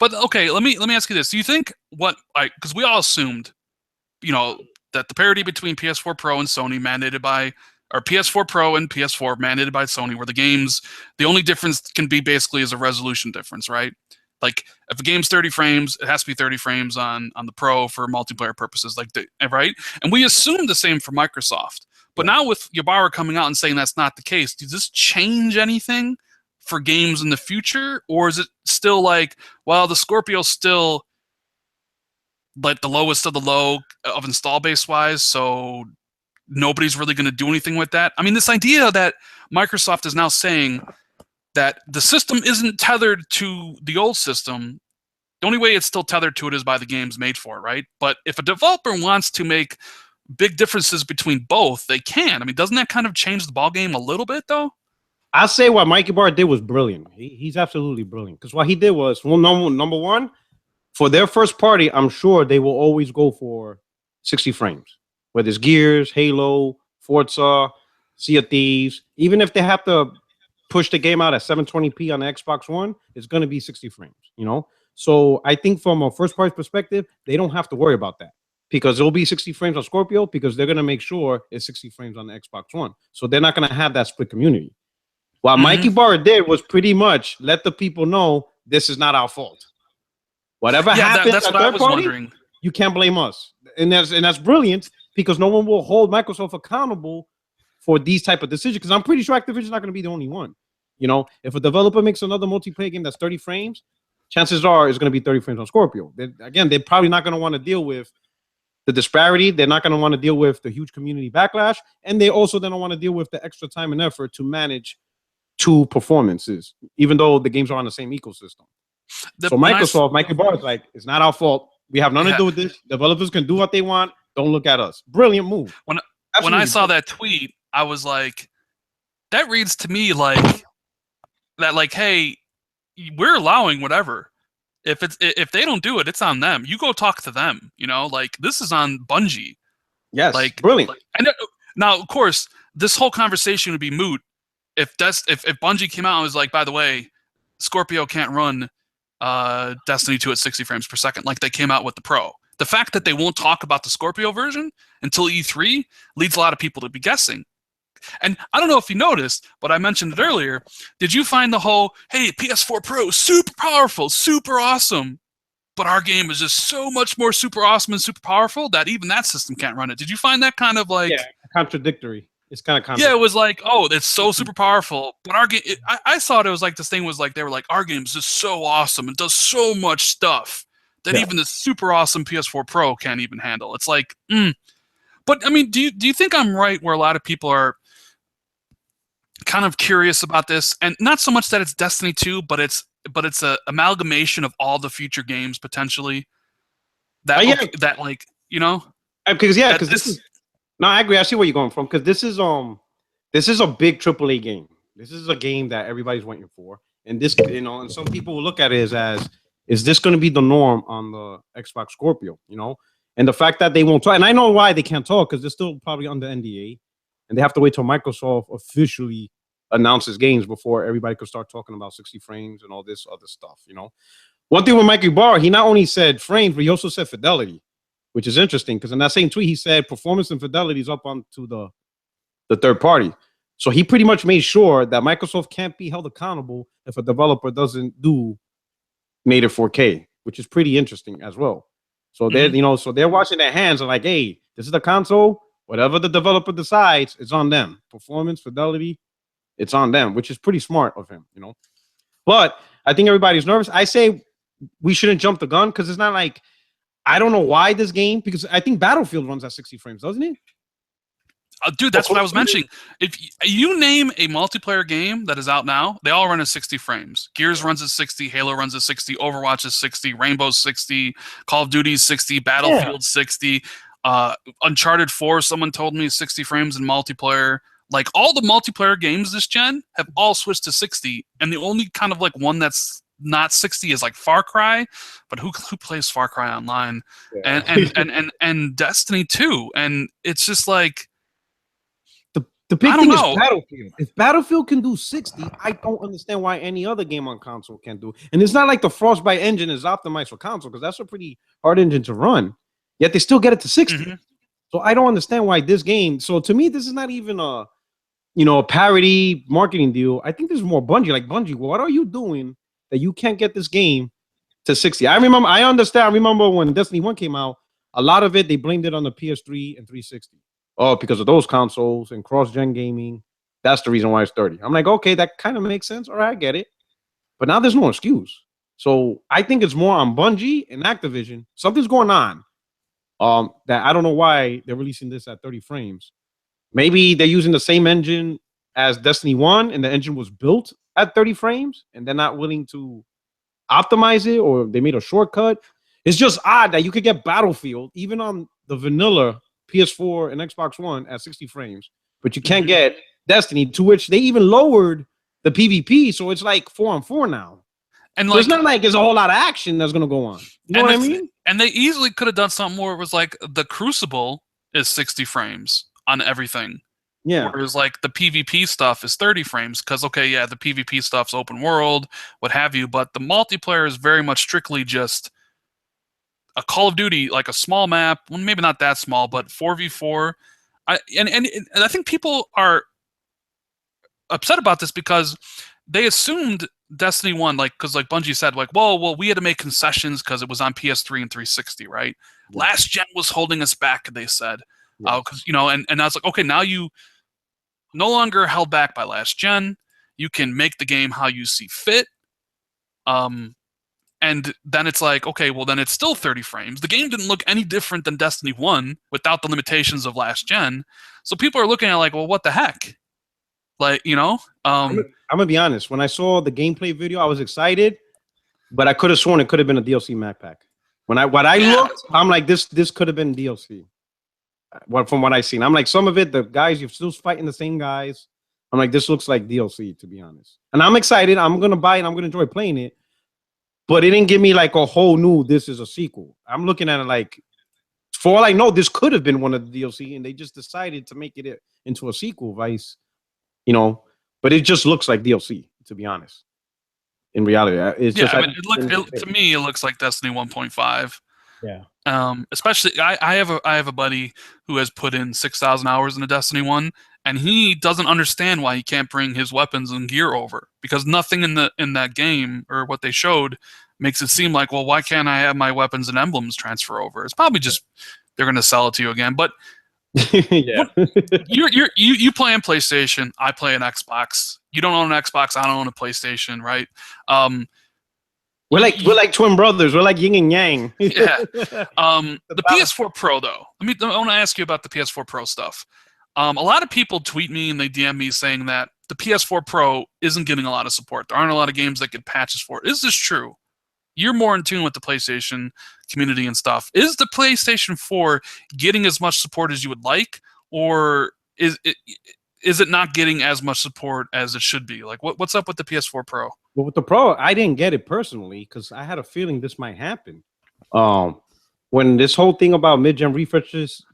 But okay, let me ask you this: do you think because we all assumed, that the parity between PS4 Pro and Sony mandated by, or PS4 Pro and PS4 mandated by Sony, where the only difference can be basically is a resolution difference, right? Like if a game's 30 frames, it has to be 30 frames on the Pro for multiplayer purposes, right? And we assumed the same for Microsoft. But now with Ybarra coming out and saying that's not the case, does this change anything for games in the future, or is it still like, well, the Scorpio's still like the lowest of the low of install base wise, so nobody's really going to do anything with that? I mean, this idea that Microsoft is now saying that the system isn't tethered to the old system, the only way it's still tethered to it is by the games made for it, right? But if a developer wants to make big differences between both, they can. I mean, doesn't that kind of change the ballgame a little bit, though? I say what Mikey Barr did was brilliant. He's absolutely brilliant, because what he did was, well, number one, for their first party, I'm sure they will always go for 60 frames, whether it's Gears, Halo, Forza, Sea of Thieves. Even if they have to push the game out at 720p on the Xbox One, it's going to be 60 frames, So I think from a first party perspective, they don't have to worry about that, because it'll be 60 frames on Scorpio, because they're going to make sure it's 60 frames on the Xbox One. So they're not going to have that split community. What Mikey Barr did was pretty much let the people know this is not our fault. Whatever happens, that's what I was wondering. You can't blame us, and that's brilliant, because no one will hold Microsoft accountable for these type of decisions. Because I'm pretty sure Activision's not going to be the only one. If a developer makes another multiplayer game that's 30 frames, chances are it's going to be 30 frames on Scorpio. They're probably not going to want to deal with the disparity. They're not going to want to deal with the huge community backlash, and they also don't want to deal with the extra time and effort to manage two performances, even though the games are on the same ecosystem. So Microsoft, Mikey Barr is like, it's not our fault. We have nothing to do with this. Developers can do what they want. Don't look at us. Brilliant move. When I saw that tweet, I was like, that reads to me like that, like, hey, we're allowing whatever. If they don't do it, it's on them. You go talk to them. Like, this is on Bungie. Yes, like brilliant. Now, of course, this whole conversation would be moot if Bungie came out and was like, by the way, Scorpio can't run Destiny 2 at 60 frames per second, like they came out with the Pro. The fact that they won't talk about the Scorpio version until E3 leads a lot of people to be guessing. And I don't know if you noticed, but I mentioned it earlier. Did you find the whole, hey, PS4 Pro, super powerful, super awesome, but our game is just so much more super awesome and super powerful that even that system can't run it? Did you find that kind of like... Yeah, contradictory. It's kind of contradictory. Yeah, it was like, oh, it's so super powerful, but our game... I thought it was like, this thing was like, they were like, our game is just so awesome. It does so much stuff that even the super awesome PS4 Pro can't even handle. It's like, But, I mean, do you think I'm right where a lot of people are kind of curious about this? And not so much that it's Destiny 2, but it's a amalgamation of all the future games potentially. Because this is... No, I agree. I see where you're going from, because this is a big AAA game. This is a game that everybody's waiting for, and this, and some people will look at it as is this going to be the norm on the Xbox Scorpio? And the fact that they won't talk, and I know why they can't talk, because they're still probably under NDA, and they have to wait till Microsoft officially announces games before everybody could start talking about 60 frames and all this other stuff. One thing with Mikey Barr, he not only said frames, but he also said fidelity, which is interesting, because in that same tweet, he said performance and fidelity is up onto the third party. So he pretty much made sure that Microsoft can't be held accountable if a developer doesn't do native 4K, which is pretty interesting as well. So they're, so they're washing their hands and like, hey, this is the console. Whatever the developer decides, it's on them. Performance, fidelity, it's on them, which is pretty smart of him, But I think everybody's nervous. I say we shouldn't jump the gun, because it's not like... I don't know why this game, because I think Battlefield runs at 60 frames, doesn't it? Dude, that's what I was mentioning. If you name a multiplayer game that is out now, they all run at 60 frames. Gears runs at 60, Halo runs at 60, Overwatch is 60, Rainbow's 60, Call of Duty's 60, Battlefield 60, Uncharted 4, someone told me, 60 frames in multiplayer. Like all the multiplayer games this gen have all switched to 60, and the only kind of like one that's not 60 is like Far Cry, but who plays Far Cry online? Yeah. And Destiny 2, and it's just like The big I don't thing is know. Battlefield. If Battlefield can do 60, I don't understand why any other game on console can do. And it's not like the Frostbite engine is optimized for console, because that's a pretty hard engine to run. Yet they still get it to 60. Mhm. So I don't understand why this game. So to me, this is not even a a parody marketing deal. I think this is more Bungie. Like, Bungie, what are you doing that you can't get this game to 60? I remember when Destiny 1 came out, a lot of it they blamed it on the PS3 and 360. Oh, because of those consoles and cross-gen gaming. That's the reason why it's 30. I'm like, okay, that kind of makes sense. All right, I get it. But now there's no excuse. So I think it's more on Bungie and Activision. Something's going on. That I don't know why they're releasing this at 30 frames. Maybe they're using the same engine as Destiny 1, and the engine was built at 30 frames, and they're not willing to optimize it, or they made a shortcut. It's just odd that you could get Battlefield even on the vanilla PS4 and Xbox One at 60 frames, but you can't get Destiny, to which they even lowered the PvP, so it's like 4-on-4 now. And so like, it's not like there's a whole lot of action that's gonna go on. You know what I mean? And they easily could have done something where it was like the Crucible is 60 frames on everything. Yeah. Whereas like the PvP stuff is 30 frames because, okay, yeah, the PvP stuff's open world, what have you, but the multiplayer is very much strictly just a Call of Duty, like a small map, well, maybe not that small, but 4v4. And I think people are upset about this because they assumed Destiny 1, like, because like Bungie said, like, well, we had to make concessions because it was on PS3 and 360, right? Yeah. Last gen was holding us back, they said. Because, and I was like, okay, now you no longer held back by last gen. You can make the game how you see fit. And then it's like, okay, well, then it's still 30 frames. The game didn't look any different than Destiny 1 without the limitations of last gen. So people are looking at like, well, what the heck? Like, I'm gonna be honest. When I saw the gameplay video, I was excited, but I could have sworn it could have been a DLC map pack. When I looked, I'm like, this could have been DLC. From what I've seen, I'm like, some of it, the guys, you're still fighting the same guys. I'm like, this looks like DLC, to be honest. And I'm excited. I'm gonna buy it. I'm gonna enjoy playing it. But it didn't give me like a whole new, this is a sequel. I'm looking at it like, for all I know, this could have been one of the DLC, and they just decided to make it into a sequel, Vice. But it just looks like DLC, to be honest. In reality, it's just. To me, it looks like Destiny 1.5. Yeah. Especially, I have a buddy who has put in 6,000 hours into Destiny 1, and he doesn't understand why he can't bring his weapons and gear over, because nothing in that game or what they showed makes it seem like, well, why can't I have my weapons and emblems transfer over? It's probably just they're going to sell it to you again. But yeah, you play on PlayStation, I play an Xbox. You don't own an Xbox, I don't own a PlayStation, right? We're like twin brothers. We're like yin and yang. Yeah. The PS4 Pro, though. I want to ask you about the PS4 Pro stuff. A lot of people tweet me and they DM me saying that the PS4 Pro isn't getting a lot of support. There aren't a lot of games that get patches for it. Is this true? You're more in tune with the PlayStation community and stuff. Is the PlayStation 4 getting as much support as you would like, or is it not getting as much support as it should be? Like, what's up with the PS4 Pro? Well, with the Pro, I didn't get it personally because I had a feeling this might happen. When this whole thing about mid-gen refreshes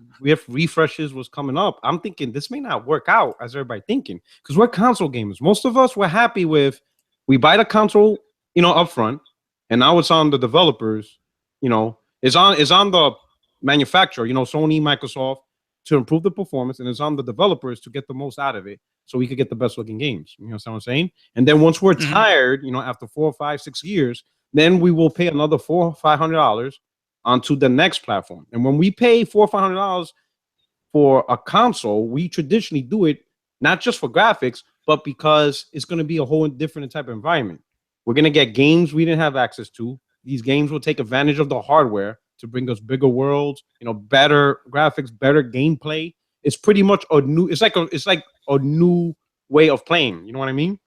was coming up, I'm thinking this may not work out as everybody thinking, because we're console gamers. Most of us were happy with, we buy the console, upfront, and now it's on the developers. It's on the manufacturer, Sony, Microsoft, to improve the performance, and it's on the developers to get the most out of it, so we could get the best looking games. You know what I'm saying? And then once we're tired, after 4, 5, 6 years, then we will pay another $400 or $500 onto the next platform. And when we pay $400 or $500 for a console, we traditionally do it not just for graphics, but because it's going to be a whole different type of environment. We're going to get games we didn't have access to. These games will take advantage of the hardware to bring us bigger worlds, better graphics, better gameplay. It's pretty much a new. It's like a new way of playing. You know what I mean?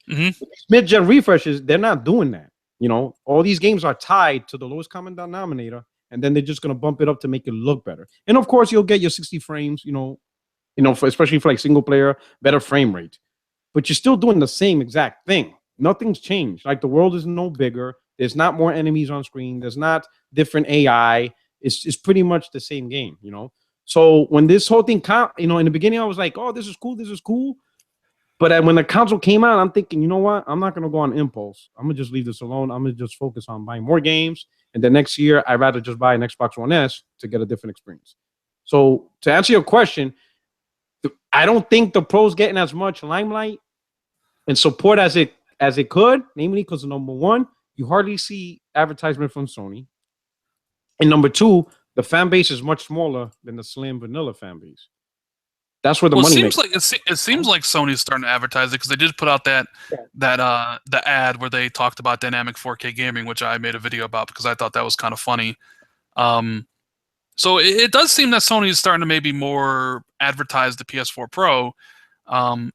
Mm-hmm. Mid-gen refreshes, they're not doing that. All these games are tied to the lowest common denominator, and then they're just gonna bump it up to make it look better. And of course, you'll get your 60 frames. especially for like single player, better frame rate. But you're still doing the same exact thing. Nothing's changed. Like the world is no bigger. There's not more enemies on screen. There's not different AI. It's pretty much the same game, So when this whole thing, in the beginning, I was like, oh, this is cool. But when the console came out, I'm thinking, you know what? I'm not going to go on impulse. I'm going to just leave this alone. I'm going to just focus on buying more games. And then next year, I'd rather just buy an Xbox One S to get a different experience. So to answer your question, I don't think the Pro's getting as much limelight and support as it could, namely because number one, you hardly see advertisement from Sony. And number two, the fan base is much smaller than the slim vanilla fan base. That's where the money seems like it seems like Sony's starting to advertise it because they did put out the ad where they talked about dynamic 4K gaming, which I made a video about because I thought that was kind of funny. So it does seem that Sony is starting to maybe more advertise the PS4 Pro.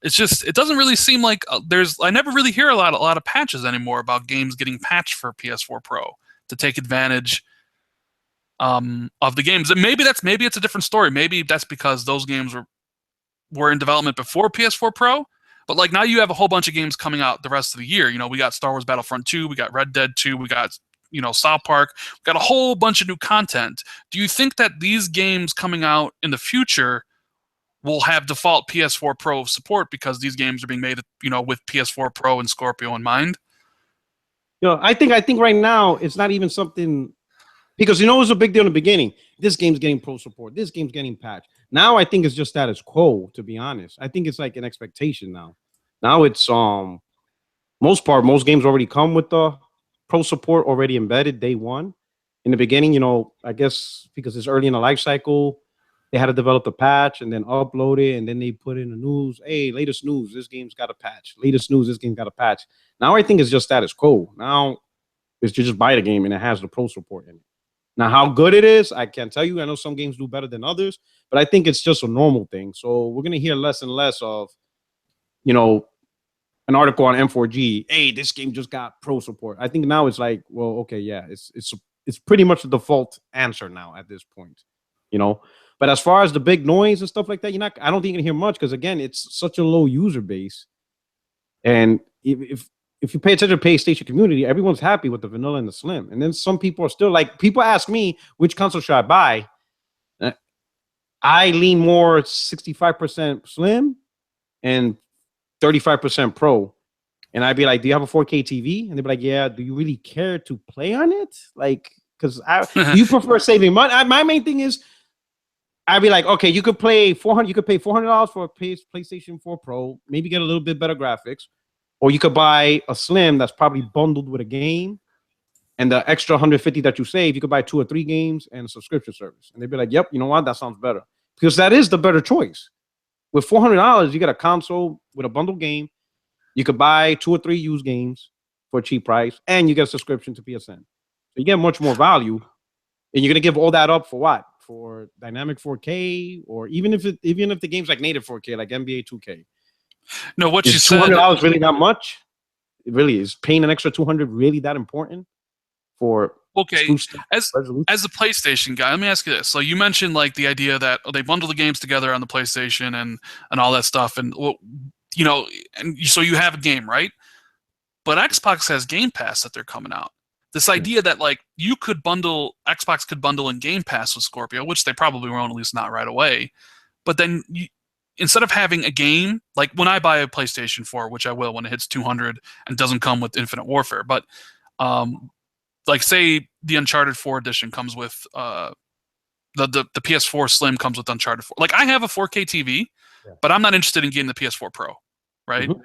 It's just it doesn't really seem like I never really hear a lot of patches anymore about games getting patched for PS4 Pro to take advantage of the games. And maybe it's a different story. Maybe that's because those games were in development before PS4 Pro, but like now you have a whole bunch of games coming out the rest of the year. We got Star Wars Battlefront 2, we got Red Dead 2, we got South Park, we got a whole bunch of new content. Do you think that these games coming out in the future will have default PS4 Pro support because these games are being made with PS4 Pro and Scorpio in mind? I think right now it's not even something, because it was a big deal in the beginning. This game's getting pro support. This game's getting patched. Now I think it's just status quo, to be honest. I think it's like an expectation now. Now it's most games already come with the pro support already embedded day one. In the beginning, I guess because it's early in the life cycle, they had to develop the patch and then upload it, and then they put in the news. Hey, latest news, this game's got a patch. Latest news, this game's got a patch. Now I think it's just status quo. Now it's you just buy the game and it has the pro support in it. Now, how good it is, I can't tell you. I know some games do better than others, but I think it's just a normal thing. So we're going to hear less and less of, an article on M4G. Hey, this game just got pro support. I think now it's like, well, okay, yeah, it's pretty much the default answer now at this point, But as far as the big noise and stuff like that, I don't think you're gonna hear much because again, it's such a low user base, and if you pay attention to the PlayStation community, everyone's happy with the vanilla and the slim. And then some people are still like, people ask me, which console should I buy? I lean more 65% slim and 35% pro. And I'd be like, do you have a 4K TV? And they'd be like, yeah. Do you really care to play on it? Like, because do you prefer saving money? My main thing is, I'd be like, okay, you could pay $400 for a PlayStation 4 Pro, maybe get a little bit better graphics. Or you could buy a slim that's probably bundled with a game, and the extra 150 that you save, you could buy 2 or 3 games and a subscription service. And they'd be like, yep, you know what? That sounds better. Because that is the better choice. With $400, you get a console with a bundled game. You could buy 2 or 3 used games for a cheap price, and you get a subscription to PSN. So you get much more value, and you're going to give all that up for what? For dynamic 4K, or even if the game's like native 4K, like NBA 2K. No, what is you said. $200 really not much? It really is. Paying an extra $200 really that important for? Okay, as a PlayStation guy, let me ask you this. So you mentioned like the idea that they bundle the games together on the PlayStation and all that stuff, and so you have a game, right? But Xbox has Game Pass that they're coming out. This idea that like Xbox could bundle in Game Pass with Scorpio, which they probably won't, at least not right away. But then instead of having a game, like when I buy a PlayStation 4, which I will when it hits 200 and doesn't come with Infinite Warfare, but like say the Uncharted 4 edition comes with the PS4 Slim comes with Uncharted 4. Like I have a 4K TV, but I'm not interested in getting the PS4 Pro, right? Mm-hmm.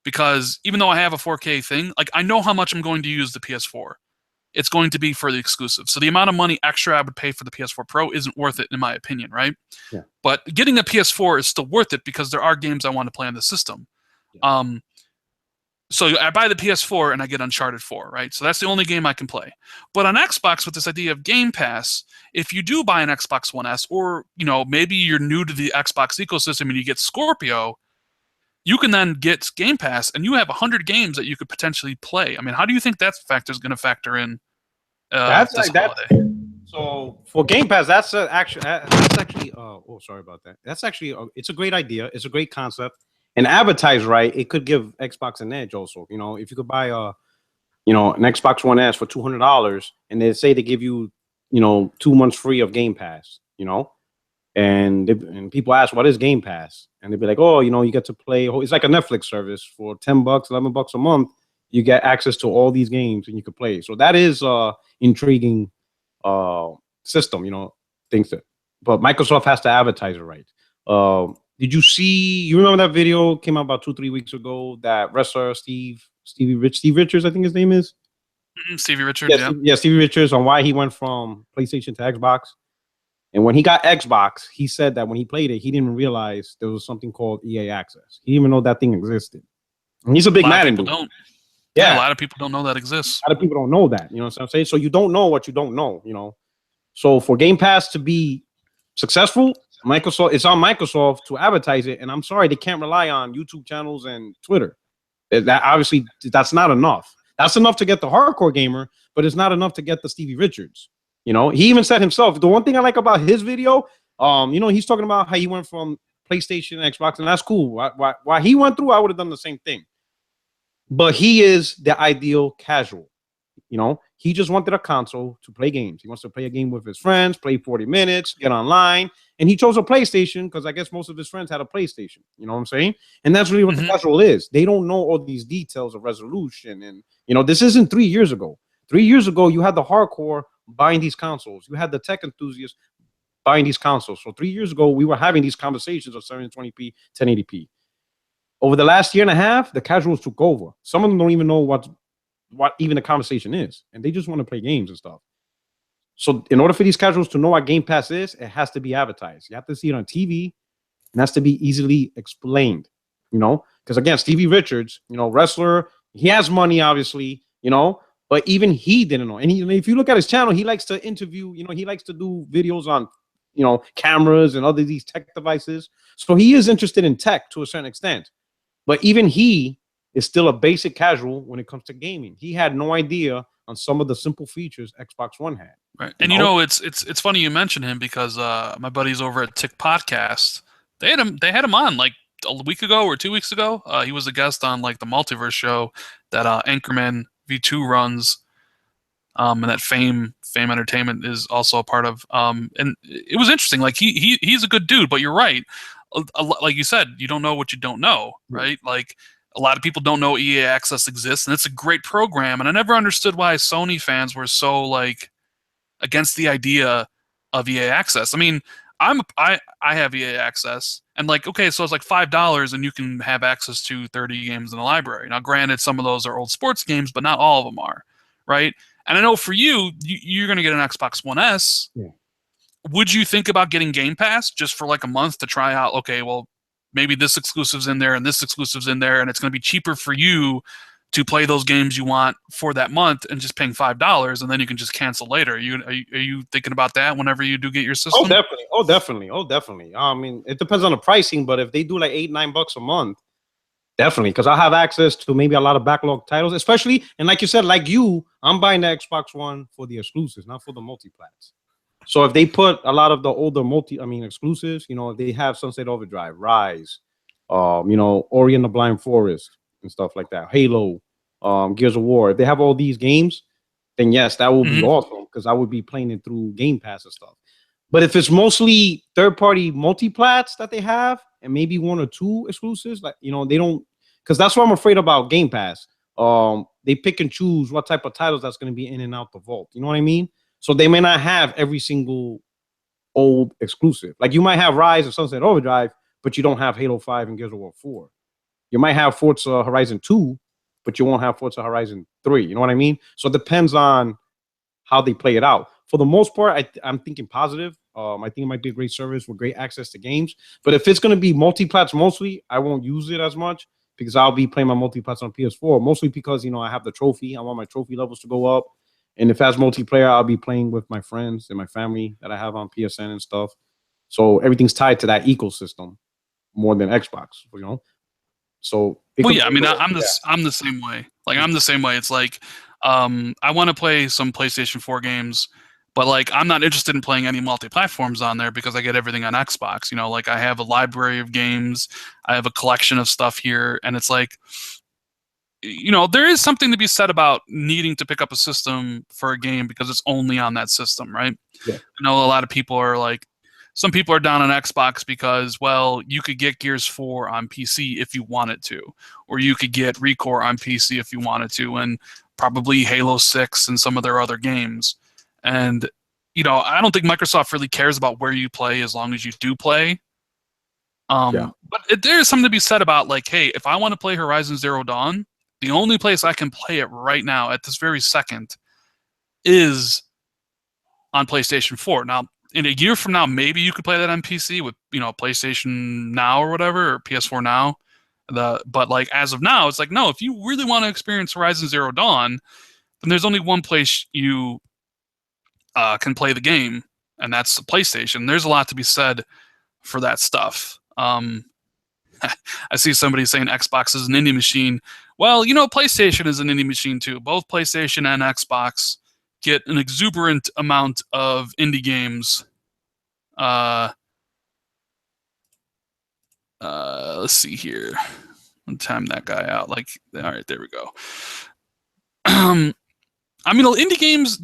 Because even though I have a 4K thing, like I know how much I'm going to use the PS4. It's going to be for the exclusive. So the amount of money extra I would pay for the PS4 Pro isn't worth it, in my opinion, right? Yeah. But getting a PS4 is still worth it because there are games I want to play on the system. Yeah. So I buy the PS4 and I get Uncharted 4, right? So that's the only game I can play. But on Xbox, with this idea of Game Pass, if you do buy an Xbox One S, or maybe you're new to the Xbox ecosystem and you get Scorpio, you can then get Game Pass, and you have 100 games that you could potentially play. I mean, how do you think that factor is going to factor in this holiday? So for Game Pass, that's actually oh, sorry about that. That's actually it's a great idea. It's a great concept. And advertise right, it could give Xbox an edge. Also, if you could buy an Xbox One S for $200, and they say they give you 2 months free of Game Pass. And people ask, what is Game Pass? And they'd be like, oh, you get to play. It's like a Netflix service for $10, $11 a month. You get access to all these games and you can play. So that is intriguing system, things that. But Microsoft has to advertise it right. Did you see? You remember that video came out about 2-3 weeks ago? That wrestler Steve Richards, I think his name is. Stevie Richards, yeah, Stevie Richards, on why he went from PlayStation to Xbox. And when he got Xbox, he said that when he played it, he didn't realize there was something called EA Access. He didn't even know that thing existed. And he's a big Madden dude. Yeah, a lot of people don't know that exists. A lot of people don't know that. You know what I'm saying? So you don't know what you don't know. So for Game Pass to be successful, it's on Microsoft to advertise it. And I'm sorry, they can't rely on YouTube channels and Twitter. That obviously that's not enough. That's enough to get the hardcore gamer, but it's not enough to get the Stevie Richards. He even said himself, the one thing I like about his video, he's talking about how he went from PlayStation and Xbox, and that's cool. Why he went through, I would have done the same thing. But he is the ideal casual. He just wanted a console to play games. He wants to play a game with his friends, play 40 minutes, get online. And he chose a PlayStation because I guess most of his friends had a PlayStation. You know what I'm saying? And that's really what the casual is. They don't know all these details of resolution. And, this isn't 3 years ago. 3 years ago, you had the hardcore buying these consoles. You had the tech enthusiasts buying these consoles. So 3 years ago, we were having these conversations of 720p, 1080p. Over the last year and a half, the casuals took over. Some of them don't even know what even the conversation is, and they just want to play games and stuff. So in order for these casuals to know what Game Pass is, it has to be advertised. You have to see it on TV, and it has to be easily explained, because again, Stevie Richards, wrestler, he has money, obviously, but even he didn't know. And if you look at his channel, he likes to interview, he likes to do videos on, cameras and other these tech devices. So he is interested in tech to a certain extent. But even he is still a basic casual when it comes to gaming. He had no idea on some of the simple features Xbox One had. Right. And it's funny you mention him because my buddies over at Tick Podcast, they had him on like a week ago or 2 weeks ago. He was a guest on like the Multiverse show that Anchorman V2 runs, and that Fame Entertainment is also a part of. And it was interesting. Like he's a good dude, but you're right. Like you said, you don't know what you don't know, right? Like a lot of people don't know EA Access exists, and it's a great program. And I never understood why Sony fans were so like against the idea of EA Access. I mean, I have EA Access, and like, okay, so it's like $5, and you can have access to 30 games in the library. Now, granted, some of those are old sports games, but not all of them are, right? And I know for you're going to get an Xbox One S. Yeah. Would you think about getting Game Pass just for like a month to try out? Okay, well, maybe this exclusive's in there and this exclusive's in there, and it's going to be cheaper for you to play those games you want for that month and just paying $5, and then you can just cancel later. Are you thinking about that whenever you do get your system? Oh, definitely. I mean, it depends on the pricing, but if they do like $8-9 a month, definitely, because I'll have access to maybe a lot of backlog titles, especially, and like you said, like you, I'm buying the Xbox One for the exclusives, not for the multiplats. So if they put a lot of the older exclusives, if they have Sunset Overdrive, Rise, Ori and the Blind Forest and stuff like that, Halo, Gears of War, if they have all these games, then yes, that would be awesome because I would be playing it through Game Pass and stuff. But if it's mostly third-party multiplats that they have and maybe one or two exclusives, like, they don't, because that's what I'm afraid about Game Pass. They pick and choose what type of titles that's going to be in and out the vault. You know what I mean? So they may not have every single old exclusive. Like you might have Rise or Sunset Overdrive, but you don't have Halo 5 and Gears of War 4. You might have Forza Horizon 2, but you won't have Forza Horizon 3. You know what I mean? So it depends on how they play it out. For the most part, I'm thinking positive. I think it might be a great service with great access to games. But if it's going to be multiplats mostly, I won't use it as much because I'll be playing my multiplats on PS4, mostly because, I have the trophy. I want my trophy levels to go up. And if it has multiplayer, I'll be playing with my friends and my family that I have on PSN and stuff. So everything's tied to that ecosystem more than Xbox, So yeah, I mean, I'm the same way. Like I'm the same way. It's like I want to play some PlayStation 4 games, But like, I'm not interested in playing any multi-platforms on there because I get everything on Xbox. You know, like I have a library of games, I have a collection of stuff here, and it's like, you know, there is something to be said about needing to pick up a system for a game because it's only on that system, right? Yeah. I know a lot of people are like, some people are down on Xbox because, well, you could get Gears 4 on PC if you wanted to, or you could get Recore on PC if you wanted to, and probably Halo 6 and some of their other games. And, you know, I don't think Microsoft really cares about where you play as long as you do play. But there is something to be said about, like, hey, if I want to play Horizon Zero Dawn, the only place I can play it right now at this very second is on PlayStation 4. Now, in a year from now, maybe you could play that on PC with, you know, PlayStation Now or whatever, or PS4 Now. But like, as of now, it's like, no, if you really want to experience Horizon Zero Dawn, then there's only one place you can play the game, and that's the PlayStation. There's a lot to be said for that stuff. I see somebody saying Xbox is an indie machine. Well, you know, PlayStation is an indie machine too. Both PlayStation and Xbox get an exuberant amount of indie games. Let's see here. I'll time that guy out. Like, all right, there we go. I mean, indie games,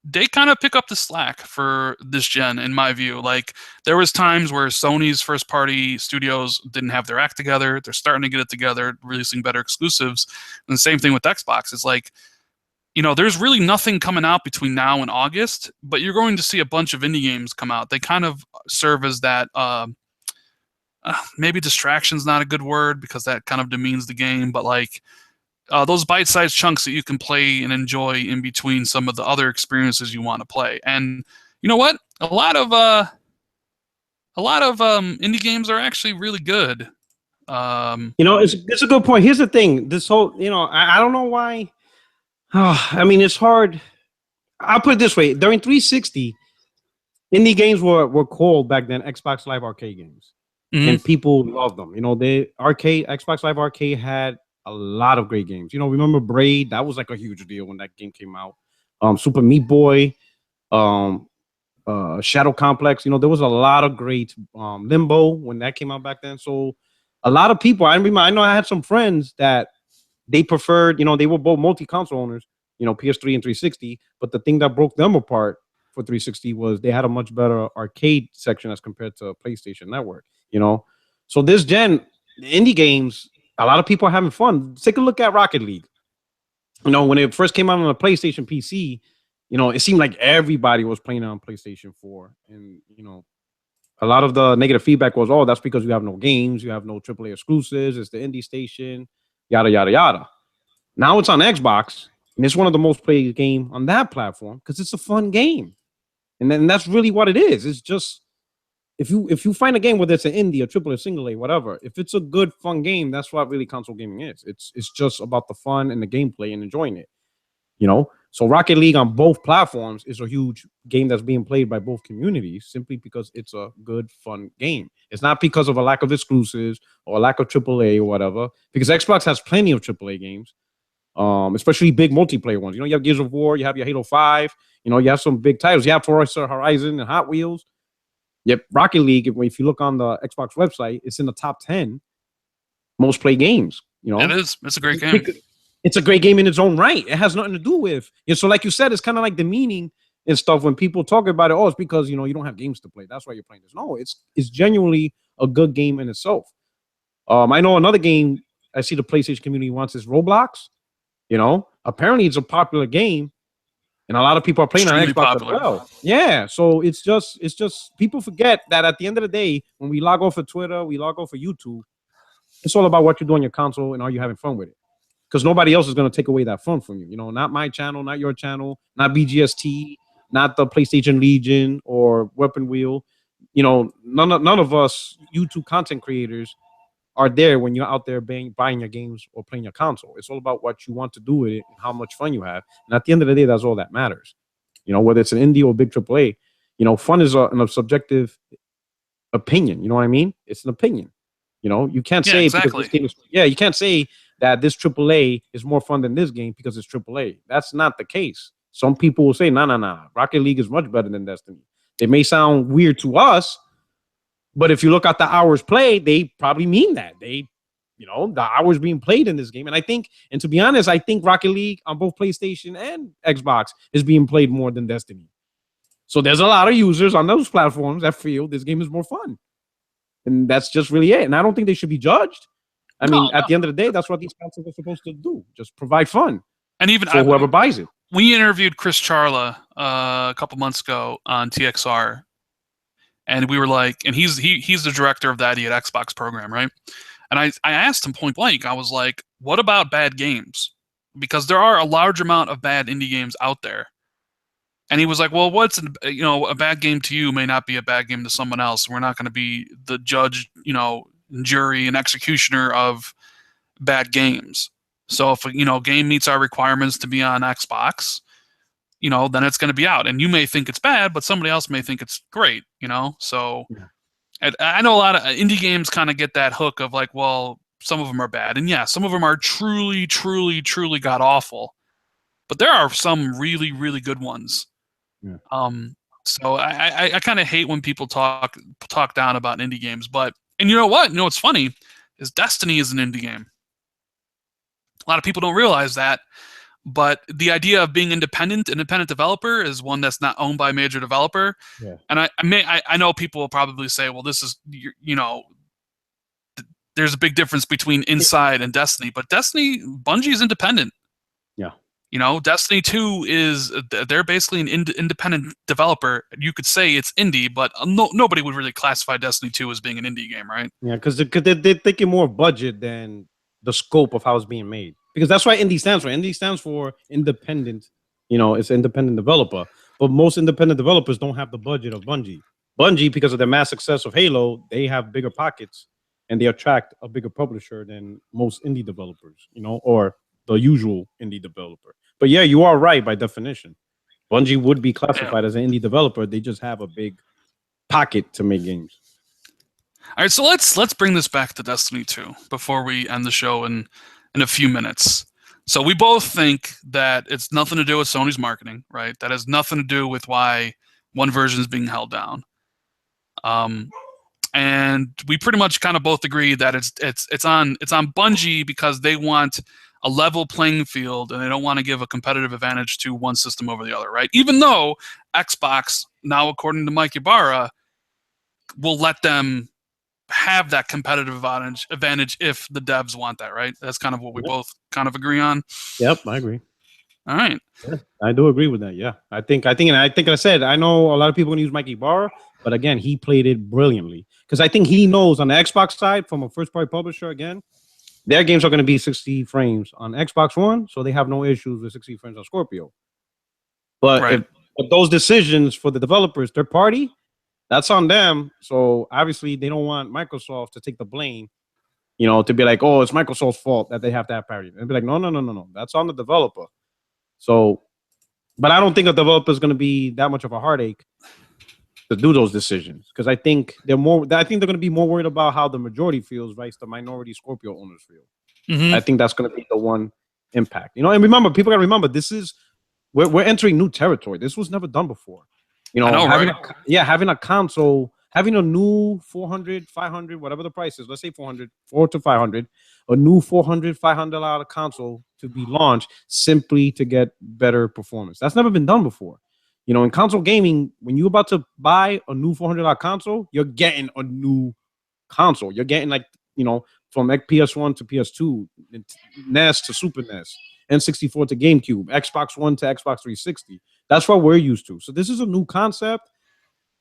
they kind of pick up the slack for this gen, in my view. Like, there was times where Sony's first party studios didn't have their act together. They're starting to get it together, releasing better exclusives. And the same thing with Xbox. It's like, you know, there's really nothing coming out between now and August, but you're going to see a bunch of indie games come out. They kind of serve as that, maybe distraction's not a good word because that kind of demeans the game, but like, those bite-sized chunks that you can play and enjoy in between some of the other experiences you want to play. And you know what? A lot of indie games are actually really good. You know, it's a good point. Here's the thing. This whole, you know, I don't know why. I mean, it's hard. I'll put it this way. During 360, indie games were called back then Xbox Live Arcade games. And people loved them. You know, Xbox Live Arcade had a lot of great games. You know, remember Braid? That was like a huge deal when that game came out. Super Meat Boy, Shadow Complex. You know, there was a lot of great Limbo when that came out back then. So a lot of people, I know I had some friends that they preferred, you know, they were both multi-console owners, you know, PS3 and 360. But the thing that broke them apart for 360 was they had a much better arcade section as compared to PlayStation Network, you know. So this gen, indie games, a lot of people are having fun. Take a look at Rocket League. You know, when it first came out on the PlayStation PC, you know, it seemed like everybody was playing it on PlayStation 4. And, you know, a lot of the negative feedback was, oh, that's because you have no games, you have no AAA exclusives, it's the indie station, yada, yada, yada. Now it's on Xbox, and it's one of the most played game on that platform because it's a fun game. And then that's really what it is. It's just, if you find a game, whether it's an indie, a AAA, single A, whatever, if it's a good, fun game, that's what really console gaming is. It's just about the fun and the gameplay and enjoying it, you know? So Rocket League on both platforms is a huge game that's being played by both communities simply because it's a good, fun game. It's not because of a lack of exclusives or a lack of AAA or whatever, because Xbox has plenty of AAA games, especially big multiplayer ones. You know, you have Gears of War, you have your Halo 5, you know, you have some big titles. You have Forza Horizon and Hot Wheels. Yep, Rocket League, if you look on the Xbox website, it's in the top 10 most played games. You know, it is. It's a great game. It's a great game in its own right. It has nothing to do with, you know, so like you said, it's kind of like demeaning and stuff when people talk about it. Oh, it's because, you know, you don't have games to play. That's why you're playing this. No, it's genuinely a good game in itself. I know another game I see the PlayStation community wants is Roblox. You know, apparently it's a popular game, and a lot of people are playing on Xbox popular as well. Yeah, so it's just people forget that at the end of the day, when we log off of Twitter, we log off of YouTube, it's all about what you're doing on your console and are you having fun with it. Because nobody else is going to take away that fun from you. You know, not my channel, not your channel, not BGST, not the PlayStation Legion or Weapon Wheel. You know, none of us YouTube content creators are there when you're out there buying your games or playing your console. It's all about what you want to do with it and how much fun you have. And at the end of the day, that's all that matters. You know, whether it's an indie or big AAA, you know, fun is a subjective opinion. You know what I mean? It's an opinion. You know, you can't say exactly. Because this game is, you can't say that this AAA is more fun than this game because it's AAA. That's not the case. Some people will say, nah. Rocket League is much better than Destiny. It may sound weird to us, but if you look at the hours played, they probably mean that. The hours being played in this game. And I think, and to be honest, I think Rocket League on both PlayStation and Xbox is being played more than Destiny. So there's a lot of users on those platforms that feel this game is more fun. And that's just really it. And I don't think they should be judged. I mean, at the end of the day, that's what these consoles are supposed to do. Just provide fun. And even for whoever buys it. We interviewed Chris Charla a couple months ago on TXR. And we were like, and he's the director of the ID at Xbox program, right? And I asked him point blank, I was like, what about bad games? Because there are a large amount of bad indie games out there. And he was like, well, a bad game to you may not be a bad game to someone else. We're not going to be the judge, jury and executioner of bad games. So if, game meets our requirements to be on Xbox, then it's going to be out. And you may think it's bad, but somebody else may think it's great, So I know a lot of indie games kind of get that hook of like, well, some of them are bad. And yeah, some of them are truly, truly, truly god awful. But there are some really, really good ones. Yeah. So I kind of hate when people talk down about indie games. And you know what? What's funny is Destiny is an indie game. A lot of people don't realize that. But the idea of being independent developer is one that's not owned by a major developer. Yeah. And I know people will probably say, well, this is, there's a big difference between Inside and Destiny. But Bungie is independent. Yeah. Destiny 2 they're basically an independent developer. You could say it's indie, but nobody would really classify Destiny 2 as being an indie game, right? Yeah, because they're thinking more budget than the scope of how it's being made. Because that's why indie stands for. Indie stands for independent. It's an independent developer. But most independent developers don't have the budget of Bungie. Bungie, because of the mass success of Halo, they have bigger pockets and they attract a bigger publisher than most indie developers, or the usual indie developer. But yeah, you are right by definition. Bungie would be classified as an indie developer. They just have a big pocket to make games. All right, so let's bring this back to Destiny 2 before we end the show in a few minutes. So we both think that it's nothing to do with Sony's marketing, right? That has nothing to do with why one version is being held down. And we pretty much kind of both agree that it's on Bungie because they want a level playing field and they don't want to give a competitive advantage to one system over the other, right? Even though Xbox, now according to Mike Ybarra, will let them have that competitive advantage if the devs want that, right? That's kind of what we both kind of agree on. Yep, I agree. All right. Yeah, I do agree with that. Yeah. I think I said, I know a lot of people are gonna use Mike Ybarra, but again, he played it brilliantly. Because I think he knows on the Xbox side, from a first party publisher, again, their games are going to be 60 frames on Xbox One, so they have no issues with 60 frames on Scorpio. But right. if those decisions for the developers, third party, that's on them. So obviously they don't want Microsoft to take the blame, to be like, oh, it's Microsoft's fault that they have to have parity. And be like, no. That's on the developer. So, but I don't think a developer is going to be that much of a heartache to do those decisions, because I think they're going to be more worried about how the majority feels versus the minority Scorpio owners feel. Mm-hmm. I think that's going to be the one impact. And remember, people got to remember, we're entering new territory. This was never done before. I know, having a console, having a new 400, 500, whatever the price is, let's say 400 to 500, a new $400, $500 console to be launched simply to get better performance. That's never been done before. In console gaming, when you're about to buy a new $400 console, you're getting a new console. You're getting from PS1 to PS2, NES to Super NES, N64 to GameCube, Xbox One to Xbox 360. That's what we're used to. So this is a new concept,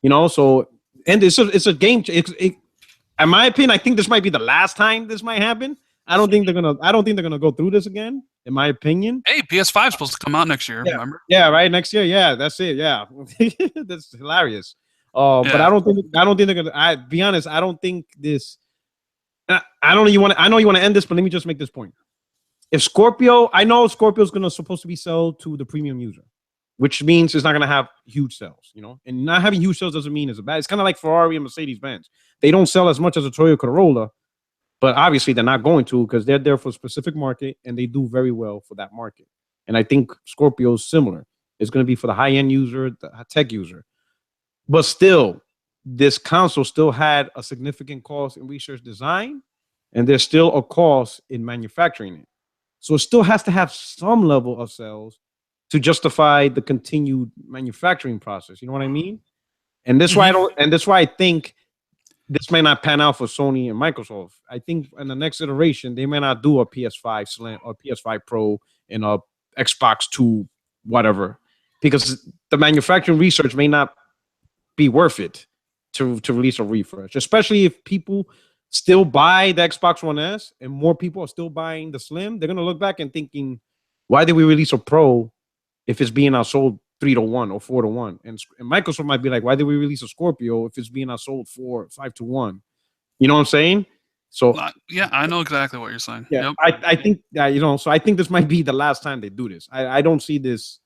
So, and it's a game. In my opinion, I think this might be the last time this might happen. I don't think they're gonna go through this again. In my opinion. Hey, PS5 is supposed to come out next year. Yeah. Remember? Yeah, right. Next year. Yeah, that's it. Yeah, that's hilarious. But I don't think they're gonna. I be honest. I don't think this. I know you want to end this, but let me just make this point. If Scorpio, I know Scorpio's supposed to be sold to the premium user, which means it's not gonna have huge sales. And not having huge sales doesn't mean it's bad. It's kind of like Ferrari and Mercedes-Benz. They don't sell as much as a Toyota Corolla. But obviously, they're not going to, because they're there for a specific market and they do very well for that market. And I think Scorpio is similar. It's going to be for the high-end user, the tech user. But still, this console still had a significant cost in research design, and there's still a cost in manufacturing it. So it still has to have some level of sales to justify the continued manufacturing process. You know what I mean? And that's why I don't, and that's why I think this may not pan out for Sony and Microsoft. I think in the next iteration, they may not do a PS5 Slim or PS5 Pro and a Xbox 2, whatever, because the manufacturing research may not be worth it to release a refresh, especially if people still buy the Xbox One S and more people are still buying the Slim. They're gonna look back and thinking, why did we release a Pro if it's being outsold 3-1 or 4-1? And Microsoft might be like, why did we release a Scorpio if it's being outsold 5-1? You know what I'm saying? So yeah, I know exactly what you're saying. Yeah, yep. I think so I think this might be the last time they do this. I don't see this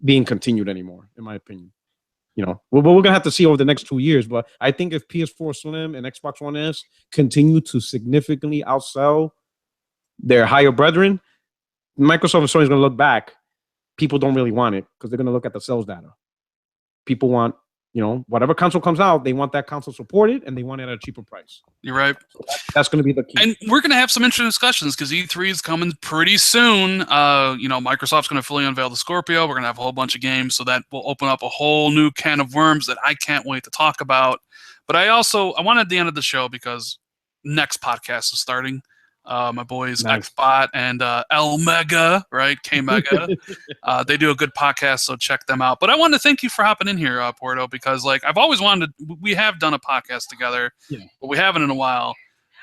being continued anymore, in my opinion. We're gonna have to see over the next 2 years. But I think if PS4 Slim and Xbox One S continue to significantly outsell their higher brethren, Microsoft and Sony is gonna look back. People don't really want it because they're gonna look at the sales data. People want, whatever console comes out, they want that console supported and they want it at a cheaper price. You're right. So that's going to be the key. And we're going to have some interesting discussions because E3 is coming pretty soon. Microsoft's going to fully unveil the Scorpio. We're going to have a whole bunch of games, so that will open up a whole new can of worms that I can't wait to talk about. But I wanted at the end of the show, because next podcast is starting. My boys Nice. Xbot and L Mega, right? K Mega. They do a good podcast, so check them out. But I wanted to thank you for hopping in here, Porto, because I've always wanted to. We have done a podcast together, but we haven't in a while.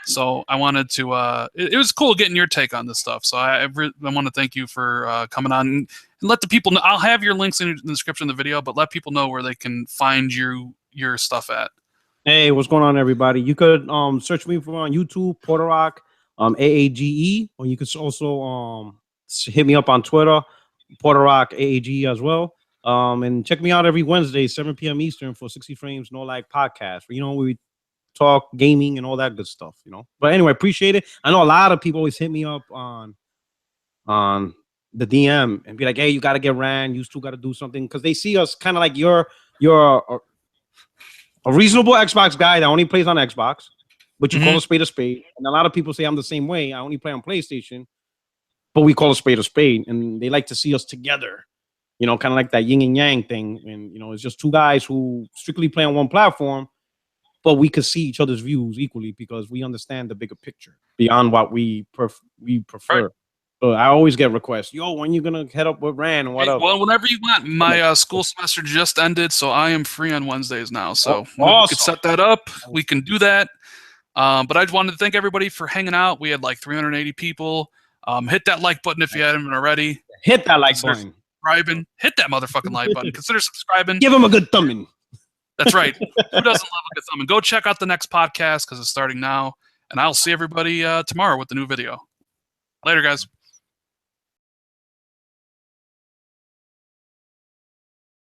So I wanted to. It was cool getting your take on this stuff. So I want to thank you for coming on and let the people know. I'll have your links in the description of the video, but let people know where they can find your stuff at. Hey, what's going on, everybody? You could search me for on YouTube, Porter Rock. AAGE, or you can also hit me up on Twitter, Porter Rock AAGE as well. And check me out every Wednesday, 7 p.m. Eastern for 60 Frames No Lag podcast. Where we talk gaming and all that good stuff. But anyway, appreciate it. I know a lot of people always hit me up on the DM and be like, "Hey, you got to get ran. You two got to do something," because they see us kind of like you're a reasonable Xbox guy that only plays on Xbox. But you call a spade a spade. And a lot of people say I'm the same way. I only play on PlayStation, but we call a spade a spade. And they like to see us together, kind of like that yin and yang thing. And, it's just two guys who strictly play on one platform, but we could see each other's views equally because we understand the bigger picture beyond what we prefer. Right. So I always get requests. Yo, when you going to head up with Ran and whatever? Well, whenever you want. My school semester just ended, so I am free on Wednesdays now. So awesome. We could set that up. We can do that. But I just wanted to thank everybody for hanging out. We had 380 people. Hit that like button if you haven't already. Hit that like button. Subscribing. Hit that motherfucking like button. Consider subscribing. Give him a good thumbing. That's right. Who doesn't love a good thumbing? Go check out the next podcast because it's starting now. And I'll see everybody tomorrow with the new video. Later, guys.